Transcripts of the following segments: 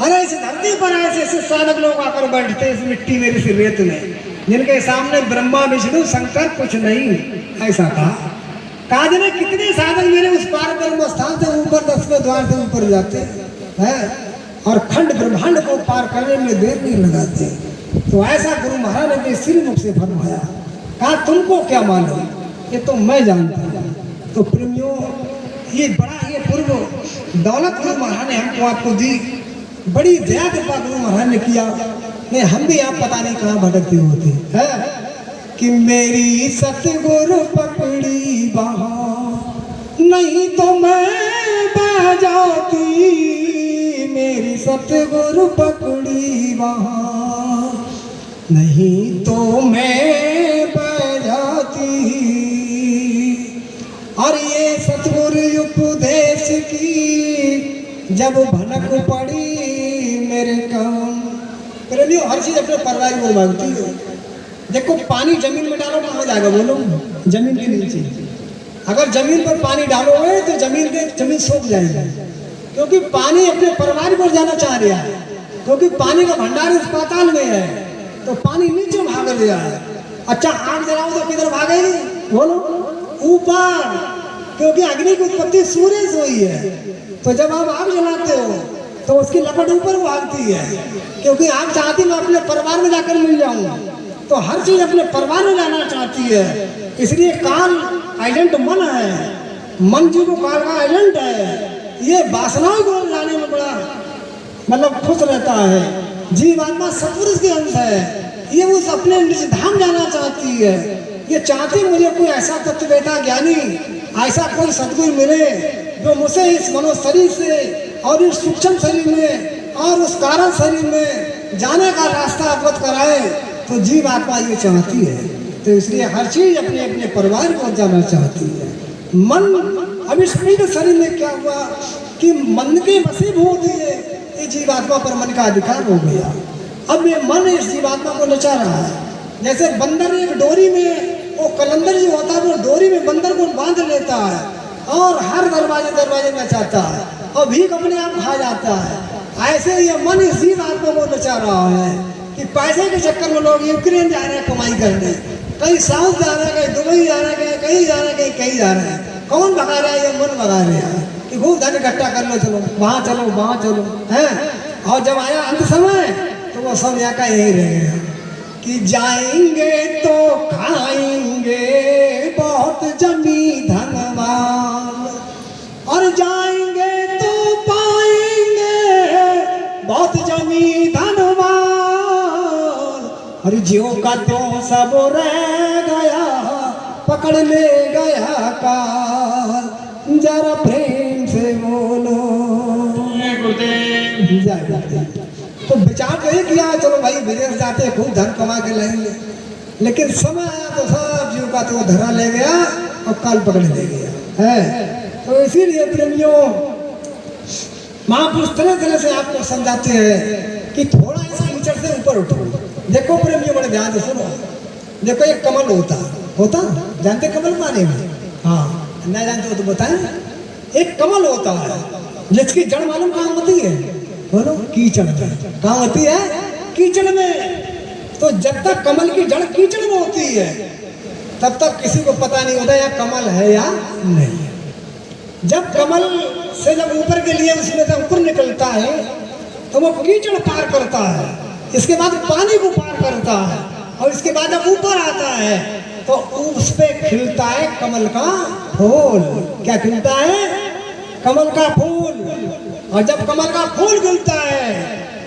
अरे इस धरती पर ऐसे ऐसे साधक लोग आकर बैठते इस मिट्टी में, इस रेत में, जिनके सामने ब्रह्मा विष्णु शंकर कुछ नहीं, ऐसा कहा जिन्हें कितने साधक मेरे उस पार ब्रह्म स्थान से ऊपर 10वें द्वार से ऊपर जाते हैं और खंड ब्रह्मांड को पार करने में देर नहीं लगाते। तो ऐसा गुरु महाराज ने अपने सिर मुख से फरमाया, कहा तुमको क्या मालूम, ये तो मैं जानता हूँ। तो प्रेमियों, ये बड़ा ये पूर्व दौलत गुरु महाराज ने हमको आपको दी, बड़ी दया कृपा गुरु महाराज ने किया। नहीं हम भी आप पता नहीं कहाँ भटकते होते हैं कि मेरी सतगुरु पकड़ी बाहों नहीं तो मैं बह जाती, मेरी सतगुरु पकड़ी बाहों नहीं तो मैं बह जाती। और ये सतगुरु उपदेश की जब भनक पड़ी मेरे काम, प्रेमियों हर चीज अपने परिवार को मांगती है। देखो पानी जमीन में डालो कहाँ जाएगा बोलो, जमीन के नीचे। अगर जमीन पर पानी डालोगे तो जमीन सूख जाएगी, क्योंकि पानी अपने परिवार को जाना चाह रहा है, क्योंकि पानी का भंडार इस पाताल में है, तो पानी नीचे भाग रहा है। अच्छा आग जलाओ तो किधर भागेगी बोलो, ऊपर, क्योंकि अग्नि की उत्पत्ति सूर्य से हुई है। तो जब आप आग जलाते हो तो उसकी लपट ऊपर भागती है, क्योंकि आग चाहती मैं अपने परिवार में जाकर मिल जाऊंगा। तो हर चीज अपने परिवार में जाना चाहती है, इसलिए काल एजेंट मन है, मन जी को काल का एजेंट है। ये वासनाओं को लाने में बड़ा मतलब खुश रहता है। जीवात्मा सत्पुरुष के अंश है, ये उस अपने निज धाम जाना चाहती है। ये चाहती मुझे कोई ऐसा तत्ववेता ज्ञानी, ऐसा कोई सदगुरु मिले जो मुझे इस मनो शरीर से और इस सूक्ष्म शरीर में और उस कारण शरीर में जाने का रास्ता अवगत कराए। तो जीव आत्मा ये चाहती है, तो इसलिए हर चीज अपने अपने परिवार को जाना चाहती है। मन अब इस पिंड शरीर में क्या हुआ कि मन के वशीभूत है, ये जीवात्मा पर मन का अधिकार हो गया। अब ये मन इस जीवात्मा को नचा रहा है। जैसे बंदर एक डोरी में, वो कलंदर जो होता है वो डोरी में बंदर को बांध लेता है और हर दरवाजे नचाता है और भीख अपने आप खा जाता है। ऐसे ये मन इस जीवात्मा को नचा रहा है कि पैसे के चक्कर में लोग यूक्रेन जा रहे हैं कमाई करने, कहीं साउथ जा रहे हैं, कहीं दुबई जा रहे हैं, कहीं जा रहे हैं, कहीं जा रहे हैं। कौन भगा रहा है? ये मन भगा रहा है कि खूब धन इकट्ठा कर लो, चलो वहाँ चलो वहाँ चलो हैं। और जब आया अंत समय तो वो सब यहाँ का यही रह गया कि जाएंगे तो खाएंगे बहुत जमी धनवान, और जाएंगे तो पाएंगे बहुत जमी धनवान, और ज्यों का त्यों सब रह गया पकड़ ले गया काल, जरा प्रेम से बोलो जय। तो विचार तो ये किया चलो भाई विदेश जाते खूब धन कमा के लाएंगे, लेकिन समय आया तो सब जीव का तो धरा ले गया और काल पकड़ ले गया है। तो इसीलिए प्रेमियों महापुरुष तरह तरह से आपको समझाते हैं कि थोड़ा ऐसा नीचे से ऊपर उठो। देखो प्रेमियों बड़े ध्यान से सुनो, देखो एक कमल होता जानते कमल पानी में? हाँ नहीं जानते हो तो बताएं। एक कमल होता है जिसकी जड़ मालूम कहाँ होती है बोलो? कीचड़ में। कहाँ होती है? कीचड़ में। तो जब तक कमल की जड़ कीचड़ में होती है तब तक किसी को पता नहीं होता या कमल है या नहीं। जब कमल से जब ऊपर के लिए उसमें से ऊपर निकलता है तो वो कीचड़ पार करता है, इसके बाद पानी को पार करता है, और इसके बाद जब ऊपर आता है तो उस पे खिलता है कमल का फूल। क्या खिलता है? कमल का फूल। और जब कमल का फूल खिलता है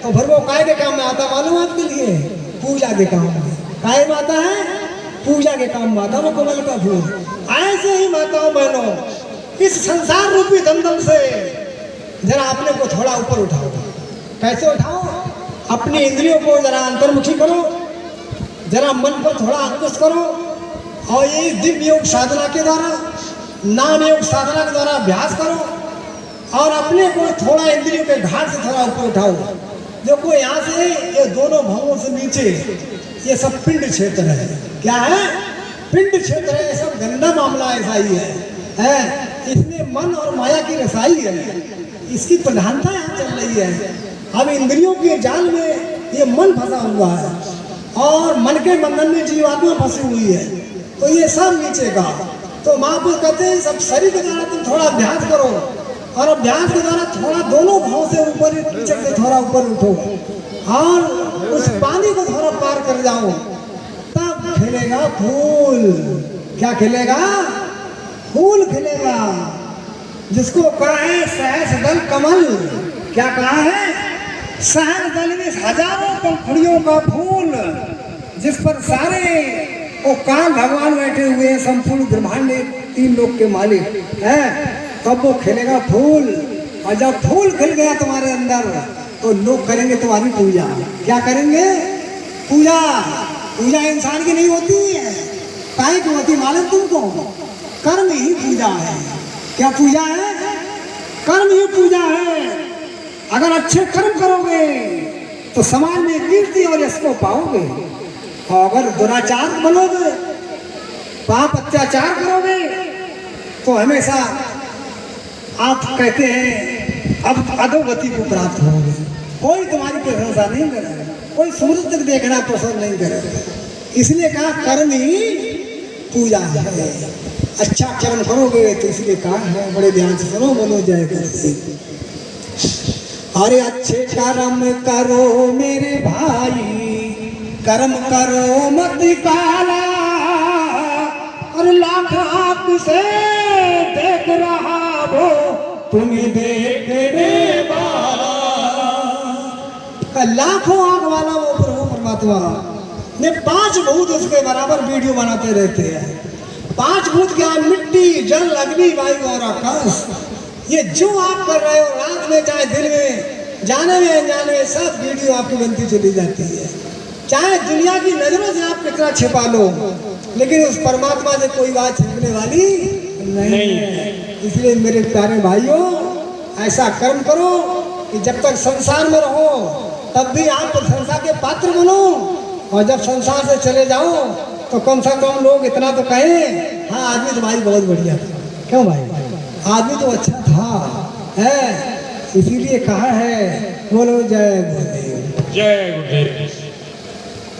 तो फिर वो काय के काम में आता मालूम आपके लिए? पूजा के काम में। काय में आता है? पूजा के काम में आता वो कमल का फूल। ऐसे ही माताओं बहनों इस संसार रूपी दलदल से जरा अपने को थोड़ा ऊपर उठाओ। कैसे उठाओ? अपनी इंद्रियों को जरा अंतर्मुखी करो, जरा मन पर थोड़ा अंकुश करो, और ये दिव्य योग साधना के द्वारा, नाम योग साधना के द्वारा अभ्यास करो, और अपने को थोड़ा इंद्रियों के घाट से थोड़ा ऊपर उठाओ। देखो यहाँ से ये दोनों भावों से नीचे ये सब पिंड क्षेत्र है। क्या है? पिंड क्षेत्र है। सब गंदा मामला ऐसा ही है। इसमें मन और माया की रसाई है, इसकी प्रधानता यहाँ चल रही है। अब इंद्रियों के जाल में ये मन फंसा हुआ है और मन के बंधन में जीवात्मा फंसी हुई है, तो ये सब नीचे का। तो महापुरुष कहते हैं सब शरीर के द्वारा तुम थोड़ा अभ्यास करो और अभ्यास के द्वारा थोड़ा दोनों भाव से ऊपर, नीचे से थोड़ा ऊपर उठो और उस पानी को थोड़ा पार कर जाओ, तब खिलेगा फूल। क्या खिलेगा? फूल खिलेगा, जिसको कहा है सहस दल कमल। क्या कहा है? सहस दल में हजारों पंखुड़ियों का फूल, जिस पर सारे वो काल भगवान बैठे हुए हैं, संपूर्ण ब्रह्मांड, 3 लोक के मालिक हैं। तब वो खिलेगा फूल, और जब फूल खिल गया तुम्हारे अंदर तो लोग करेंगे तुम्हारी पूजा। क्या करेंगे? पूजा। पूजा इंसान की नहीं होती है, काहे की होती मालूम तुमको? कर्म ही पूजा है। क्या पूजा है? कर्म ही पूजा है। अगर अच्छे कर्म करोगे तो समाज में कीर्ति और यश को पाओगे, और अगर दुराचार बनोगे, पाप अत्याचार करोगे, तो हमेशा आप कहते हैं अब अधोगति को प्राप्त होगे। कोई तुम्हारी प्रशंसा नहीं करेगा, कोई सूरज तक देखना पसंद नहीं करेगा। इसलिए कहा कर्म ही पूजा है। अच्छा कर्म करोगे तो इसलिए कहा है, बड़े ध्यान से सुनो, बोलो जय गुरुदेव। अरे अच्छे कर्म करो मेरे भाई, कर्म करो मत काला, और लाख आँख से देख रहा वो तुम्हें देखने वाला। लाखों आँख वाला वो प्रभु परमात्मा ने 5 भूत उसके बराबर वीडियो बनाते रहते हैं। 5 भूत क्या? मिट्टी, जल, अग्नि, वायु और आकाश। ये जो आप कर रहे हो रात में चाहे दिन में, जाने में अनजाने में, सब वीडियो आपकी बनती चली जाती है। चाहे दुनिया की नजरों से आप कितना छिपा लो, लेकिन उस परमात्मा से कोई बात छिपने वाली नहीं है। इसलिए मेरे प्यारे भाइयों, ऐसा कर्म करो कि जब तक संसार में रहो तब भी आप प्रशंसा के पात्र बनो, और जब संसार से चले जाओ तो कम से कम लोग इतना तो कहें, हाँ आदमी तो भाई बहुत बढ़िया था। क्यों भाई? आदमी तो अच्छा था, है। इसीलिए कहा है, बोलो जय गुरुदेव। जय गुरुदेव।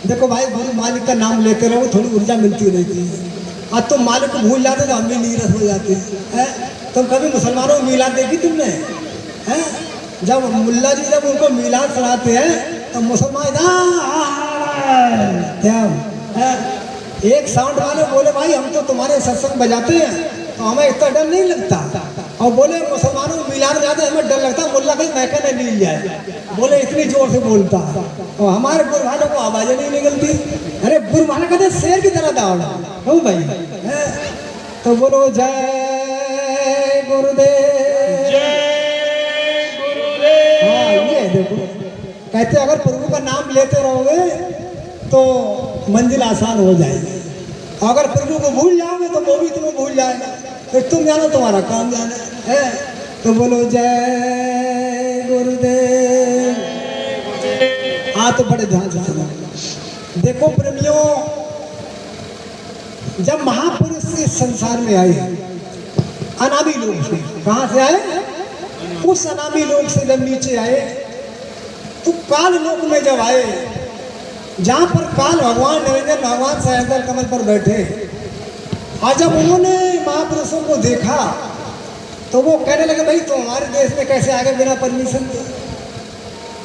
देखो भाई, गुरु मालिक का नाम लेते रहो, थोड़ी ऊर्जा मिलती रहती है। आज तुम मालिक को भूल जाते तो हम भी नीरस हो जाते हैं। तुम कभी मुसलमानों को मिलाद देखी तुमने? हैं? जब मुल्ला जी जब उनको मिलाद सुनाते हैं तो मुसलमान एक साउंड वाले बोले, भाई हम तो तुम्हारे सत्संग बजाते हैं तो हमें इतना डर नहीं लगता, और बोले मुसलमानों को मिलाद जाते हमें डर लगता, मुल्ला कहीं महका नहीं मिल जाए, बोले इतनी जोर से बोलता, और हमारे गुरु वालों को आवाजें नहीं निकलती। अरे गुरु वाले कहते शेर की तरह दौड़ा हो भाई, है? तो बोलो जय गुरुदेव। जय गुरुदेव। हाँ, ये देखो कहते अगर प्रभु का नाम लेते रहोगे तो मंजिल आसान हो जाएगी, अगर प्रभु को भूल जाओगे तो वो भी तुम्हें भूल जाएगा, फिर तुम जानो तुम्हारा काम जाना है। तो बोलो जय गुरुदेव। हाँ, तो बड़े ध्यान से सुनो। देखो प्रेमियों, जब महापुरुष इस संसार में आए, अनामी लोग से, कहाँ से आए? उस अनामी लोग से जब नीचे आए तो काल लोक में जब आए, जहाँ पर काल भगवान निरंजन भगवान सहस्त्र कमल पर बैठे, और जब उन्होंने महापुरुषों को देखा तो वो कहने लगे, भाई तो हमारे देश में कैसे आ गए बिना परमिशन के?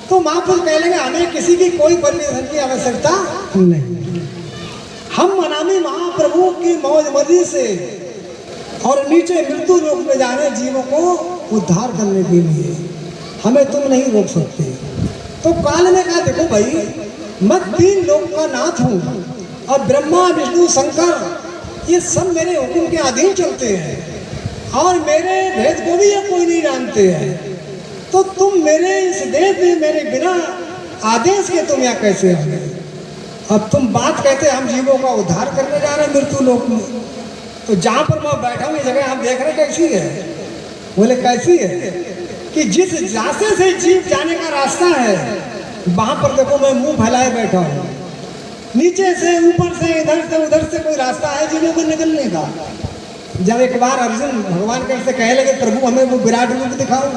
तो महापुरुष कहने लगे, हमें किसी की कोई परमिशन की आवश्यकता नहीं, हम अनामी महाप्रभु की मौज मर्जी से और नीचे मृत्यु लोक में जाने जीवों को उद्धार करने के लिए हमें तुम नहीं रोक सकते। तो काल ने कहा, देखो भाई, मैं 3 लोक का नाथ हूँ, और ब्रह्मा विष्णु शंकर ये सब मेरे हुक्म के अधीन चलते हैं, और मेरे भेद को भी ये कोई नहीं जानते हैं। तो तुम मेरे इस देश में मेरे बिना आदेश के तुम यहाँ कैसे आ गए? अब तुम बात कहते हम जीवों का उद्धार करने जा रहे हैं मृत्यु लोक में, तो जहाँ पर मैं बैठा हूँ ये जगह हम देख रहे कैसी है? बोले कैसी है? कि जिस रास्ते से जीव जाने का रास्ता है, वहाँ पर देखो मैं मुंह फैलाए बैठा हूँ, नीचे से ऊपर से इधर से उधर से कोई रास्ता है जीवों को निकलने का। जब एक बार अर्जुन भगवान से कहे लगे, प्रभु हमें वो विराट रूप दिखाओ,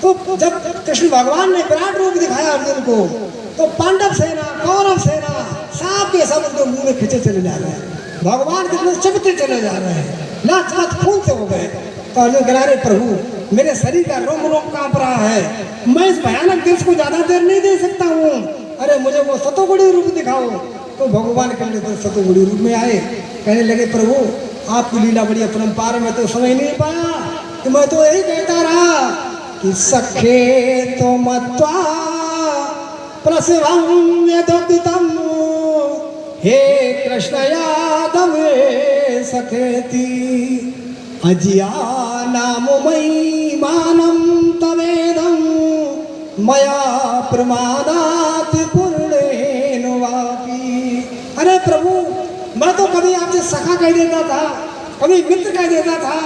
तो जब कृष्ण भगवान ने विराट रूप दिखाया अर्जुन को, तो पांडव सेना, कौरव सेना सब के सब उनके मुंह में खिंचे चले जा रहे हैं, भगवान के चबते चले जा रहे हैं, नाच खून से हो गए। तो अर्जुन कह रहे प्रभु मेरे शरीर का रोम रोम कांप रहा है, मैं इस भयानक देश को ज्यादा देर नहीं दे सकता हूँ, अरे मुझे वो सतोगुणी रूप दिखाओ। तो भगवान कहने पर सतोगुणी रूप में आए, कहने लगे प्रभु आपकी लीला बड़ी अपरंपार, मैं तो समझ नहीं पाया, कि मैं तो यही कहता रहा कि सखे तो मत्वा प्रसवं यदुक्तम, हे कृष्ण यादव सखेति अज्ञानामयि मानं तवेदं मया प्रमादात् पूर्णेन वापि। अरे प्रभु मैं तो कभी आपसे सखा कह देता था, कभी मित्र कह देता था,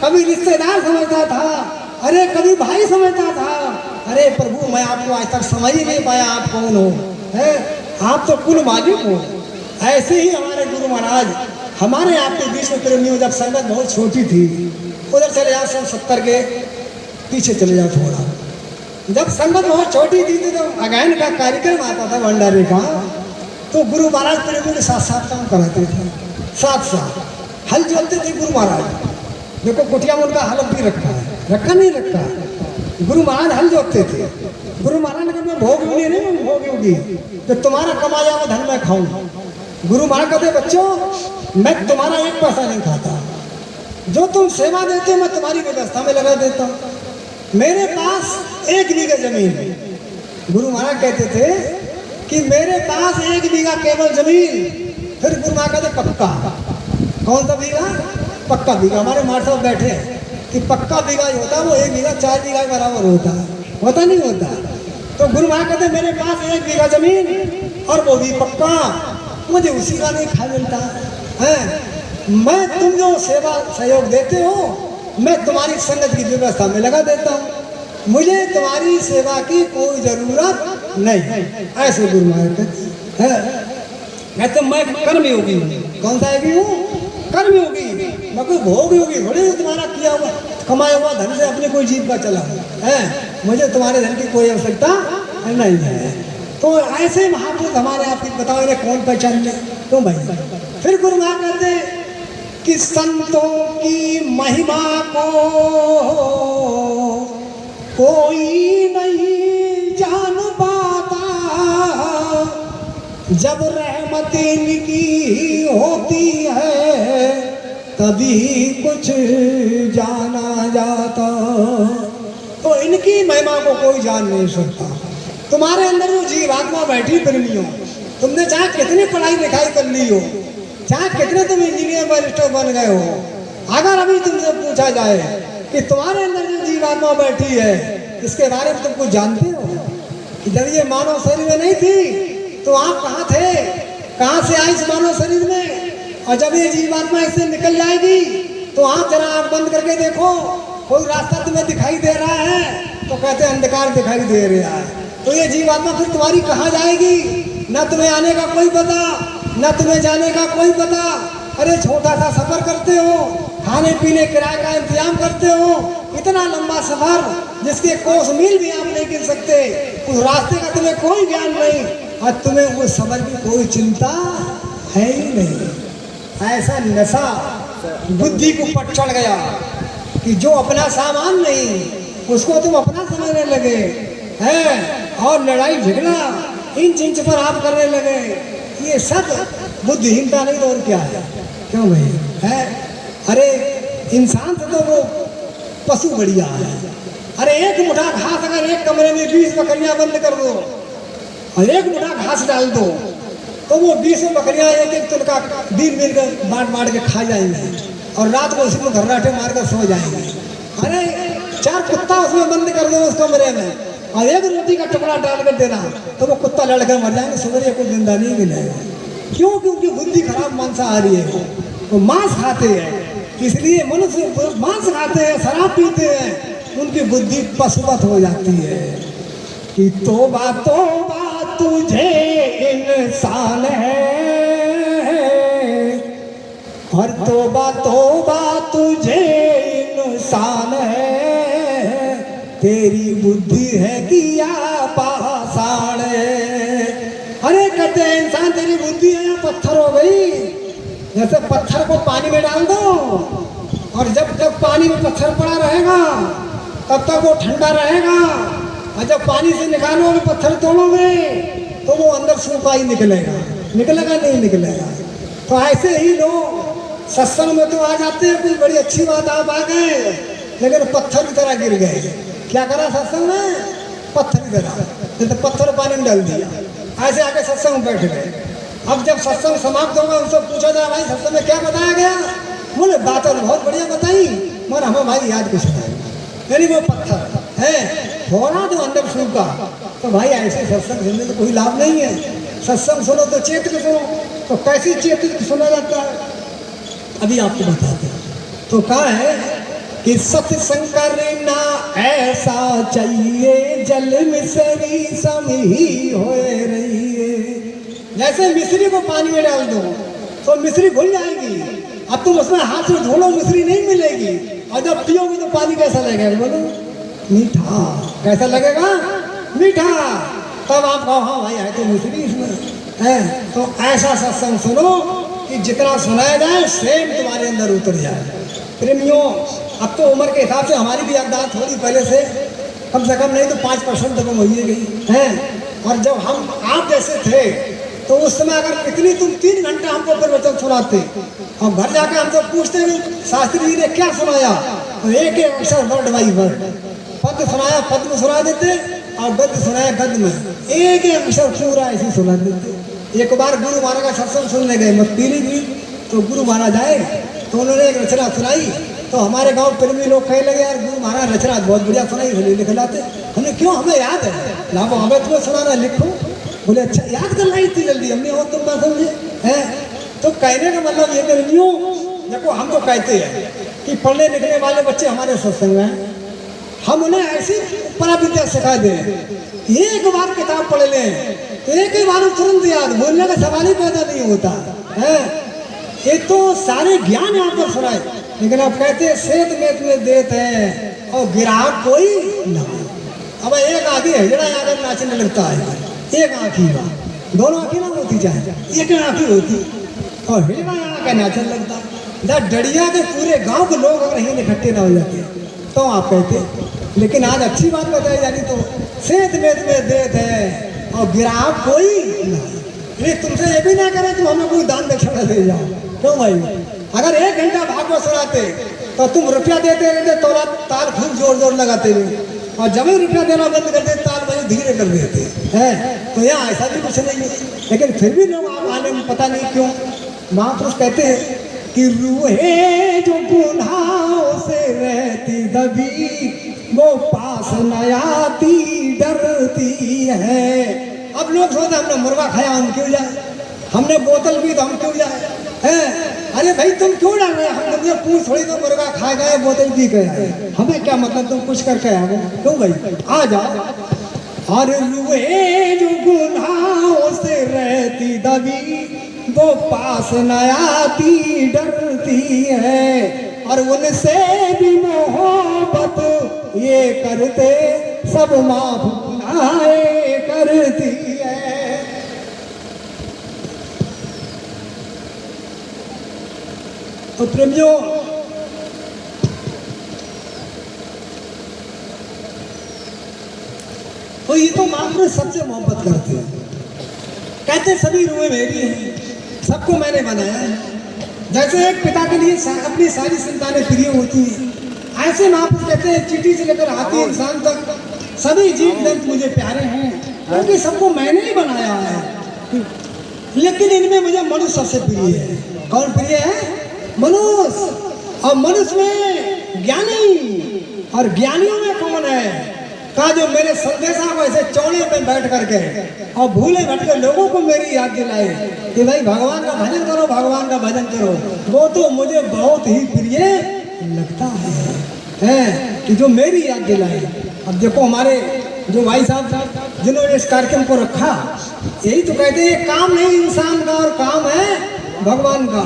कभी रिश्तेदार समझता था, अरे कभी भाई समझता था, अरे प्रभु मैं आपको आज तक समझ ही नहीं पाया आप कौन हो, है आप तो कुल मालिक हो। ऐसे ही हमारे गुरु महाराज हमारे आपके बीच में प्रेमियों, जब संगत बहुत छोटी थी, उधर चले जाओ 70 के पीछे चले जाओ थोड़ा, जब संगत बहुत छोटी थी तो अगायन का कार्यक्रम आता था भंडारे का, तो गुरु महाराज प्रेमियों के साथ साथ काम कराते थे, साथ साथ हल जोतते थे गुरु महाराज। देखो कुटिया में उनका हलफ भी रखा है, रखा नहीं रखा, गुरु महाराज हल जोतते थे। गुरु महाराज ने कहा मैं भोग योगी नहीं, मैं भोग योगी, तो तुम्हारा कमाया हुआ धन मैं खाऊं। गुरु महाराज कहते बच्चों मैं तुम्हारा एक पैसा नहीं खाता, जो तुम सेवा देते हो मैं तुम्हारी व्यवस्था में लगा देता हूँ। मेरे पास 1 बीघा जमीन है, गुरु महाराज कहते थे कि मेरे पास 1 बीघा केवल जमीन। फिर गुरु महाराज कहते पक्का, कौन सा बीघा? पक्का बीघा। हमारे मार साहब बैठे कि पक्का बीघा जो होता है वो 1 बीघा 4 बीघा के बराबर होता है, होता नहीं होता। तो गुरु महाराज कहते मेरे पास 1 बीघा जमीन और वो भी पक्का, मुझे उसी का नहीं खा मिलता है। मैं तुम जो सेवा सहयोग देते हो मैं तुम्हारी संगत की व्यवस्था में लगा देता हूँ, मुझे तुम्हारी सेवा की कोई जरूरत नहीं। ऐसे गुरु महाराज कहते हैं। मैं तो मैं कर्मयोगी हूँ। कौन सा योगी हूँ? कर्मयोगी। मैं कोई भोग योगी थोड़ी तुम्हारा किया हुआ कमाया हुआ धन से अपने कोई जीव का चला है, मुझे तुम्हारे धन की कोई आवश्यकता नहीं है। तो ऐसे महापुरुष हमारे आपकी बताओ इन्हें कौन पहचान ले? क्यों भाई? फिर गुरु महाराज कहते कि संतों की महिमा को कोई नहीं जान पाता, जब रहमत इनकी होती है तभी कुछ जाना जाता। तो इनकी महिमा को कोई जान नहीं सकता। तुम्हारे अंदर वो जीवात्मा बैठी प्रेमियों, तुमने चाहे कितनी पढ़ाई लिखाई कर ली हो, चाहे कितने तुम इंजीनियर बैरिस्टर बन गए हो, अगर अभी तुमसे पूछा जाए कि तुम्हारे अंदर जो जीवात्मा बैठी है इसके बारे में तुम कुछ जानते हो? कि जब ये मानव शरीर में नहीं थी तो आप कहाँ थे? कहाँ से आई इस मानव शरीर में? और जब ये जीवात्मा इससे निकल जाएगी तो आप जरा आँख बंद करके देखो, कोई रास्ता तुम्हें दिखाई दे रहा है? तो कहते अंधकार दिखाई दे रहा है। तो ये जीवात्मा फिर तुम्हारी कहाँ जाएगी? न तुम्हें आने का कोई पता, न तुम्हें जाने का कोई पता। अरे छोटा सा सफर करते हो, खाने पीने किराए का इंतजाम करते हो, इतना लंबा सफर जिसके कोस मील भी आप नहीं गिन सकते, उस रास्ते का तुम्हें कोई ज्ञान नहीं और तुम्हें उस सफर की कोई चिंता है ही नहीं। ऐसा नशा बुद्धि को पट चढ़ गया कि जो अपना सामान नहीं उसको तुम अपना समझने लगे हैं, और लड़ाई झगड़ा इंच इंच पर आप करने लगे। ये सब बुद्धिहीनता नहीं तो और क्या है? क्यों भाई है? अरे इंसान से तो वो पशु बढ़िया है। अरे एक मुठा घास अगर एक कमरे में 20 बकरियां बंद कर दो और एक मुठा घास डाल दो तो वो 20 बकरियां एक एक तुलका दिन कर बांट के खा जाएंगे और रात को उसी को घर्राटे मारकर सो जाएंगे। अरे 4 कुत्ता उसमें बंद कर दो उस कमरे में और एक रोटी का टुकड़ा डाल कर देना तो वो कुत्ता लड़कर मर जाएंगे, सुबह को जिंदा नहीं मिलेगा। क्यों? क्योंकि बुद्धि खराब मांसाहारी है, वो मांस खाते हैं, इसलिए मनुष्य मांस खाते हैं, शराब पीते हैं, उनकी बुद्धि पशुवत हो जाती है। कि तौबा तौबा तुझे इंसान है और तौबा तौबा तुझे इंसान है, तेरी बुद्धि है किया पाषाण। अरे कहते हैं इंसान तेरी बुद्धि है या पत्थर हो गई। जैसे पत्थर को पानी में डाल दो और जब तक पानी में पत्थर पड़ा रहेगा तब तक वो ठंडा रहेगा, और जब पानी से निकालोगे पत्थर तोड़ोगे तो वो अंदर सूखा ही निकलेगा, निकलेगा नहीं निकलेगा। तो ऐसे ही लोग सत्संग में तो आ जाते हैं, कोई बड़ी अच्छी बात आप आ गए, लेकिन पत्थर की तरह गिर गए। क्या करा सत्संग में? पत्थर की तरह, जैसे पत्थर पानी में डाल दिया, ऐसे आके सत्संग में बैठ गए। अब जब सत्संग समाप्त होगा उनसे पूछा जाए भाई सत्संग में क्या बताया गया? बोले बातें बहुत बढ़िया बताई, मगर हमें भाई याद कुछ नहीं। यानी वो पत्थर है, थोड़ा तो अंदर सूखा। तो भाई ऐसे सत्संग सुनने तो कोई लाभ नहीं है। सत्संग सुनो तो चेत के सुनो, तो कैसी चेत के सुना जाता है अभी आपको बताते हैं। तो कहा है कि सत्संग करना ऐसा चाहिए, जल मिश्री सम ही होए रहिए। जैसे मिश्री को पानी में डाल दो तो मिश्री घुल जाएगी, अब तुम उसमें हाथ से धो लो मिश्री नहीं मिलेगी, और जब पियोगी तो पानी कैसा लगेगा? बोलो मीठा। कैसा लगेगा? मीठा। तब आप कहो हाँ भाई है तो मिश्री इसमें है। तो ऐसा सत्संग सुनो कि जितना सुनाया जाए सेम तुम्हारे अंदर उतर जाए। प्रेमियों, अब तो उम्र के हिसाब से हमारी भी याददाश्त थोड़ी पहले से कम नहीं तो 5% तक हो ही गई है। और जब हम आप जैसे थे तो उस समय अगर कितनी तुम 3 घंटा हमको प्रवचन सुनाते और घर जाके हमसे पूछते शास्त्री जी ने क्या सुनाया, तो एक एक अक्षर वर्ड बाई वर्ड, पद सुनाया पद में सुना देते और गद्य सुनाया गद्य में, एक एक अक्षर पूरा ऐसे सुना देते। एक बार गुरु महाराज का सत्संग सुनने गए मत पीलीभीत, तो गुरु महाराज आए तो उन्होंने एक रचना सुनाई। तो हमारे गांव प्रेमी लोग कहने लगे यार गुरु महाराज रचना बहुत बढ़िया सुनाई, लिख लाते। हमने क्यों, हमें याद है, लाभो हमें तुम्हें सुनाना, लिखो। बोले अच्छा याद कर लाई इतनी जल्दी, हमने और तुम बात समझे हैं। तो कहने का मतलब ये प्रेमियों, देखो हम तो कहते हैं कि पढ़ने लिखने वाले बच्चे हमारे सत्संग में हैं, हम उन्हें ऐसी परा विद्या सिखा दें। एक बार किताब पढ़ लें तो एक ही बार तुरंत याद, बोलने का सवाल ही पैदा नहीं होता है। ये तो सारे ज्ञान यहाँ पर सुनाए, लेकिन आप कहते हैं सेत मेत में देते हैं और गिराहक कोई ना। अब एक आँखी है जरा अगर नाचने लगता है, एक आँखी का दोनों आँखी ना होती चाहे, एक आँखी होती और हिलना यहाँ का नाचने लगता। जब डड़िया के पूरे गांव के लोग अगर यहीं इकट्ठे ना हो जाते तो आप कहते। लेकिन आज अच्छी बात बताई जा रही, तो सेत मेत में देते हैं और गिराहक कोई ना। ये तुमसे ये भी ना करे तुम हमें कोई दान दक्षिणा दे जाओ, क्यों भाई? अगर 1 घंटा भागवत सुनाते तो तुम रुपया देते रहते तो ताल खूब जोर जोर लगाते हुए, और जब ही रुपया देना बंद कर देते ताल बजे धीरे कर देते हैं। तो यहाँ ऐसा भी कुछ नहीं है, लेकिन फिर भी लोग आप आने में पता नहीं क्यों। महापुरुष कहते हैं कि रूहे जो गुनाहों से रहती दबी, वो पास न आती डरती है। अब लोग सोचते हमने मुर्गा खाया हम क्यों जाए, हमने बोतल पी तो हम क्यों जाए हैं। अरे भाई तुम क्यों डर रहे, हम तुमसे पूछ थोड़ी तो मुर्गा खा गए बोतल पी गए, हमें क्या मतलब, तुम कुछ करके आ गए, क्यों भाई आ जाओ। और रूहे जो गुनाहों से रहती दबी, वो पास न आती डरती है। और उनसे भी मोहब्बत ये करते सब माफ गुनाहे करती है। तो प्रेमियों, तो ये तो महापुरुष सबसे मोहब्बत करते हैं, कहते सभी रूहें मेरी हैं, सबको मैंने बनाया है। जैसे एक पिता के लिए अपनी सारी संतानें प्रिय होती हैं, ऐसे महापुरुष कहते हैं चींटी से लेकर हाथी इंसान तक सभी जीव जंतु मुझे प्यारे हैं, क्योंकि सबको मैंने ही बनाया है। लेकिन इनमें मुझे मनुष्य सबसे प्रिय है। कौन प्रिय है? मनुष्य। और मनुष्य में ज्ञानी, और ज्ञानियों में कौन है? कहा जो मेरे संदेशा को ऐसे चौड़े पे बैठ करके और भूले भटके लोगों को मेरी याद दिलाए कि भाई भगवान का भजन करो, भगवान का भजन करो, वो तो मुझे बहुत ही प्रिय लगता है कि जो मेरी याद दिलाए। अब देखो हमारे जो भाई साहब जिन्होंने इस कार्यक्रम को रखा, यही तो कहते हैं ये काम नहीं इंसान का और काम है भगवान का।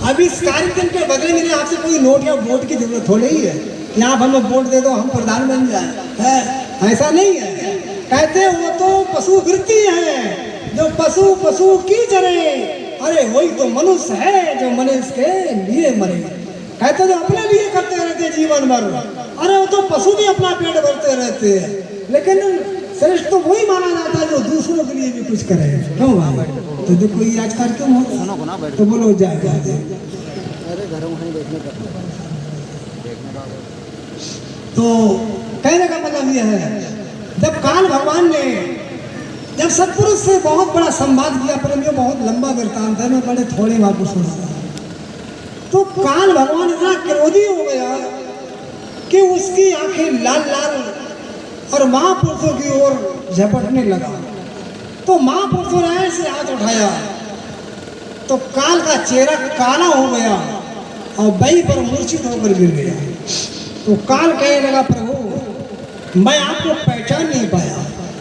अब इस कार्यक्रम के बदले में आपसे कोई नोट या वोट की जरूरत थोड़ी ही है, यहाँ हमें वोट दे दो हम प्रधान बन जाए, है ऐसा नहीं है। कहते वो तो पशु वृत्ति है, जो पशु पशु की चरे, अरे वही तो मनुष्य है जो मनुष्य के लिए मरे। कहते जो अपने लिए करते रहते जीवन भर, अरे वो तो पशु भी अपना पेट भरते रहते हैं, लेकिन श्रेष्ठ तो वही माना जाता है जो दूसरों के लिए भी कुछ करे। क्यों भाई? तो देखो ये आजकल क्यों होता, तो बोलो जाएगा। तो कहने का मतलब यह है, जब काल भगवान ने जब सतपुरुष से बहुत बड़ा संवाद किया, प्रेमियों बहुत लंबा वृत्तांत है, मैं बड़े थोड़े आपको सुना। तो काल भगवान इतना क्रोधी हो गया कि उसकी आंखें लाल लाल और महापुरुषों की ओर झपटने लगा। तो महापुरुषों ने ऐसे हाथ उठाया तो काल का चेहरा काला हो गया और वहीं पर मूर्छित होकर गिर गया। तो काल कहने लगा, प्रभु मैं आपको पहचान नहीं पाया,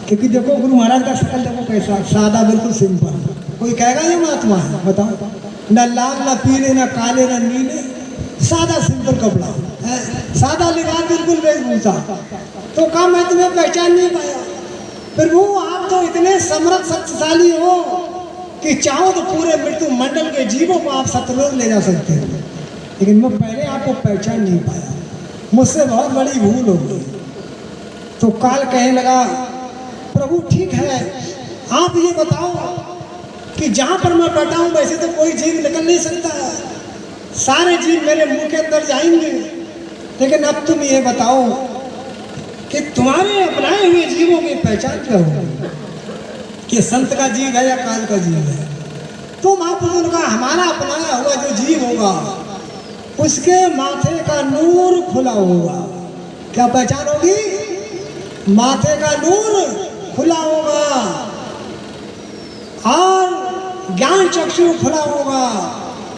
क्योंकि देखो गुरु महाराज का शकल देखो कैसा सादा, बिल्कुल सिंपल। कोई कहेगा ये महात्मा है, बताओ, न लाल न पीले न काले न नीले, सादा सिंपल कपड़ा है, सादा लिबास, बिल्कुल वेशभूषा। तो कहा मैं तुम्हें पहचान नहीं पाया। प्रभु आप तो इतने समर्थ शक्तिशाली हो कि चाहो तो पूरे मृत्यु मंडल के जीवों को आप सतलोक ले जा सकते हो, लेकिन मैं पहले आपको पहचान नहीं पाया, मुझसे बहुत बड़ी भूल हो गई। तो काल कहने लगा, प्रभु ठीक है, आप ये बताओ कि जहाँ पर मैं बैठा हूँ वैसे तो कोई जीव निकल नहीं सकता है, सारे जीव मेरे मुंह के अंदर जाएंगे, लेकिन अब तुम ये बताओ कि तुम्हारे अपनाए हुए जीवों की पहचान क्या होगी, कि संत का जीव है या काल का जीव है। तो महापुरुषों ने कहा, हमारा अपनाया हुआ जो जीव होगा उसके माथे का नूर खुला होगा। क्या पहचान होगी? माथे का नूर खुला होगा और ज्ञान चक्षु खुला होगा,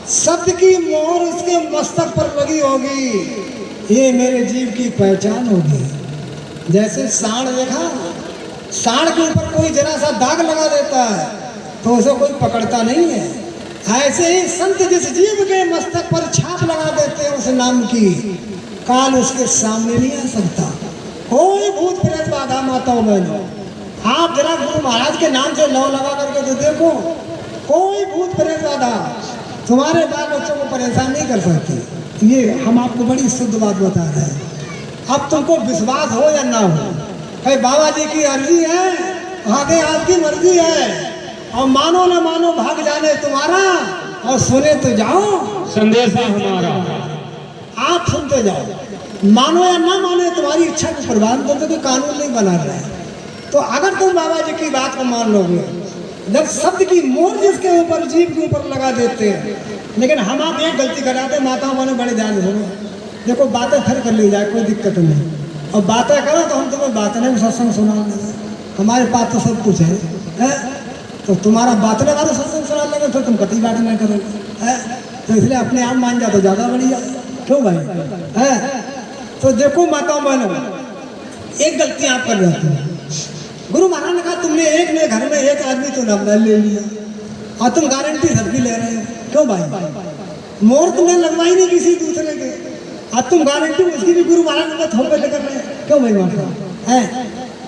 सत्य की मोहर उसके मस्तक पर लगी होगी। ये मेरे जीव की पहचान होगी। जैसे सांड देखा, सांड के ऊपर कोई जरा सा दाग लगा देता है तो उसे कोई पकड़ता नहीं है, ऐसे ही संत जिस जीव के मस्तक पर छाप लगा देते हैं उस नाम की, काल उसके सामने नहीं आ सकता। कोई भूत प्रेत बाधा माताओं बहनों, आप जरा गुरु महाराज के नाम से लौ लगा करके तो देखो, कोई भूत प्रेत बाधा तुम्हारे बाल बच्चों को परेशान नहीं कर सकती। ये हम आपको बड़ी शुद्ध बात बता रहे हैं। अब तुमको विश्वास हो या ना हो, भाई बाबा जी की अर्जी है, आगे आपकी मर्जी है, और मानो न मानो भाग जाने तुम्हारा, और सुने तो जाओ संदेश है हमारा, आप सुनते जाओ, मानो या ना मानो तुम्हारी इच्छा को प्रवान करते, तो कानून नहीं बना रहे। तो अगर तुम बाबा जी की बात को मान लोगे, जब शब्द की मोहर जिसके ऊपर जीव के ऊपर लगा देते हैं, लेकिन हम आप एक गलती कराते, माताओं बने बड़े ध्यान सुनो, देखो बातें फिर कर ली जाए, कोई दिक्कत नहीं, और बातें करो तो हम तुम्हें बातें नहीं सत्संग सुना लगे, हमारे पास तो सब कुछ है? तो तुम्हारा बात लगा तो सत्संग सुना लगे, फिर तुम कभी बात नहीं करोगे, है? तो इसलिए अपने आप मान जाओ तो ज़्यादा बढ़िया। क्यों भाई? है? तो देखो माताओं बहनों, एक गलती आप कर जाते हो। गुरु महाराज ने कहा तुमने एक ने घर में एक आदमी तो नंबर ले लिया और तुम गारंटी सबकी ले रहे हो। क्यों भाई? मोहर तुमने लगवाई नहीं किसी दूसरे के, अब तुम गारंटी उसकी भी गुरु महाराज ने थोप पे लेकर रहे। क्यों भाई माता है?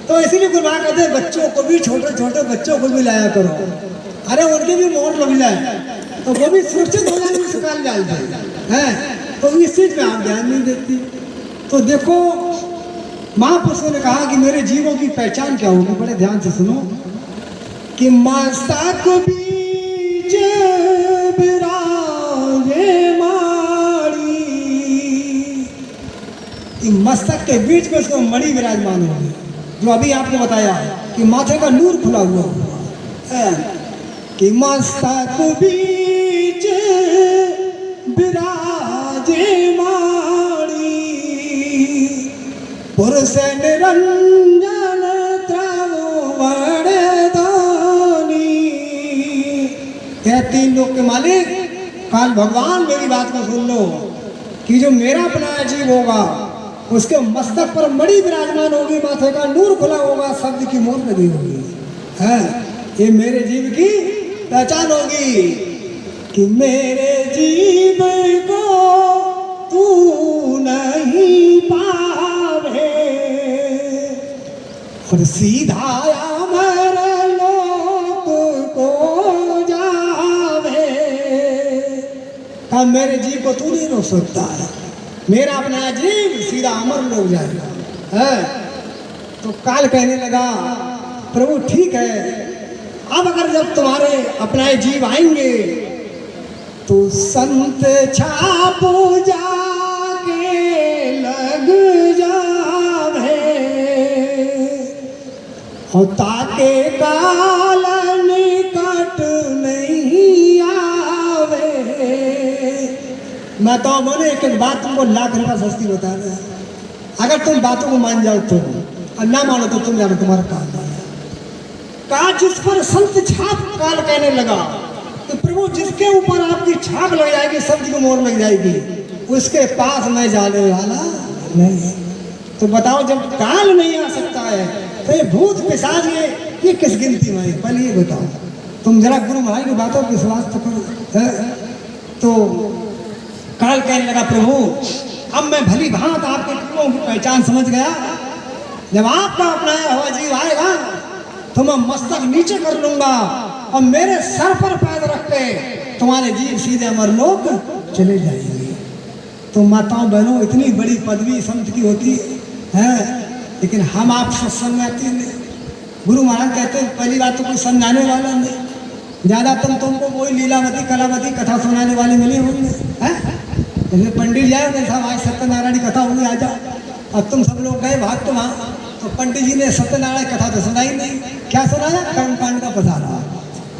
तो इसीलिए गुरु महाराज कहते बच्चों को भी, छोटे छोटे बच्चों को भी लाया करो, अरे उनकी भी मोहर लग जाए तो वो भी सुरक्षित हो जाएंगे इस काल जाल से, है? तो इस चीज में आप ध्यान नहीं देती। तो देखो महापुरुषों ने कहा कि मेरे जीवों की पहचान क्या होगी, बड़े ध्यान से सुनो, कि मस्तक बीच विराजे माड़ी, मस्तक के बीच में उसको मणि विराजमान होगी, जो अभी आपको बताया कि माथे का नूर खुला हुआ है, कि मस्तक बीच विराजे माड़ी, पुरुष निरंजन त्रवणदानी। तीन लोक के मालिक काल भगवान मेरी बात को सुन लो, कि जो मेरा अपना जीव होगा उसके मस्तक पर मणि विराजमान होगी, माथे का नूर खुला होगा, शब्द की मोहर लगी होगी, है? ये मेरे जीव की पहचान होगी, कि मेरे जीव को तू नहीं पा पर सीधा मेरे लोक को जावे। अब मेरे जीव को तू नहीं रोक सकता है, मेरा अपना जीव सीधा अमर लोग जाएगा है। तो काल कहने लगा प्रभु ठीक है, अब अगर जब तुम्हारे अपनाए जीव आएंगे तो संत छाप जाके लग जावे और ताके काल निकट नहीं आवे। मैं तो बोले एक बात तुमको लाख रुपया सस्ती बता रहा, अगर तुम बातों को मान जाओ तो, और ना मानो तो तुम जानो तुम्हारा काम कहा। जिस पर संत छाप काल कहने लगा तो प्रभु जिसके ऊपर आपकी छाप लग जाएगी, शब्द की मोहर लग जाएगी, उसके पास मैं जाने वाला नहीं। तो बताओ जब काल नहीं आ सकता है तो ये भूत पिशाच ये किस गिनती में है? पहले ये बताओ, तुम जरा गुरु महाराज की बातों पर विश्वास तो करो। तो काल कहने लगा प्रभु अब मैं भली भांत आपके कर्मों की पहचान समझ गया, जब आपका अपनाया हुआ जीव आएगा तो मैं मस्तक नीचे कर लूंगा और मेरे सर पर पैर रख के तुम्हारे जीव सीधे अमर लोक चले जाएंगे। तो माताओं बहनों इतनी बड़ी पदवी संत की होती है, लेकिन हम आप सत्संग में आते नहीं। गुरु महाराज कहते हैं पहली बात तो कोई समझाने वाला नहीं, ज़्यादा तुमको कोई लीलावती कलावती कथा सुनाने वाले मिले होंगे हैं। जैसे पंडित जाए जैसा आज सत्यनारायण की कथा होगी आ जाओ, अब तुम सब लोग गए भाग तो वहाँ, तो पंडित जी ने सत्यनारायण कथा तो सुनाई नहीं। क्या सुनाया? कर्मकांड का पसारा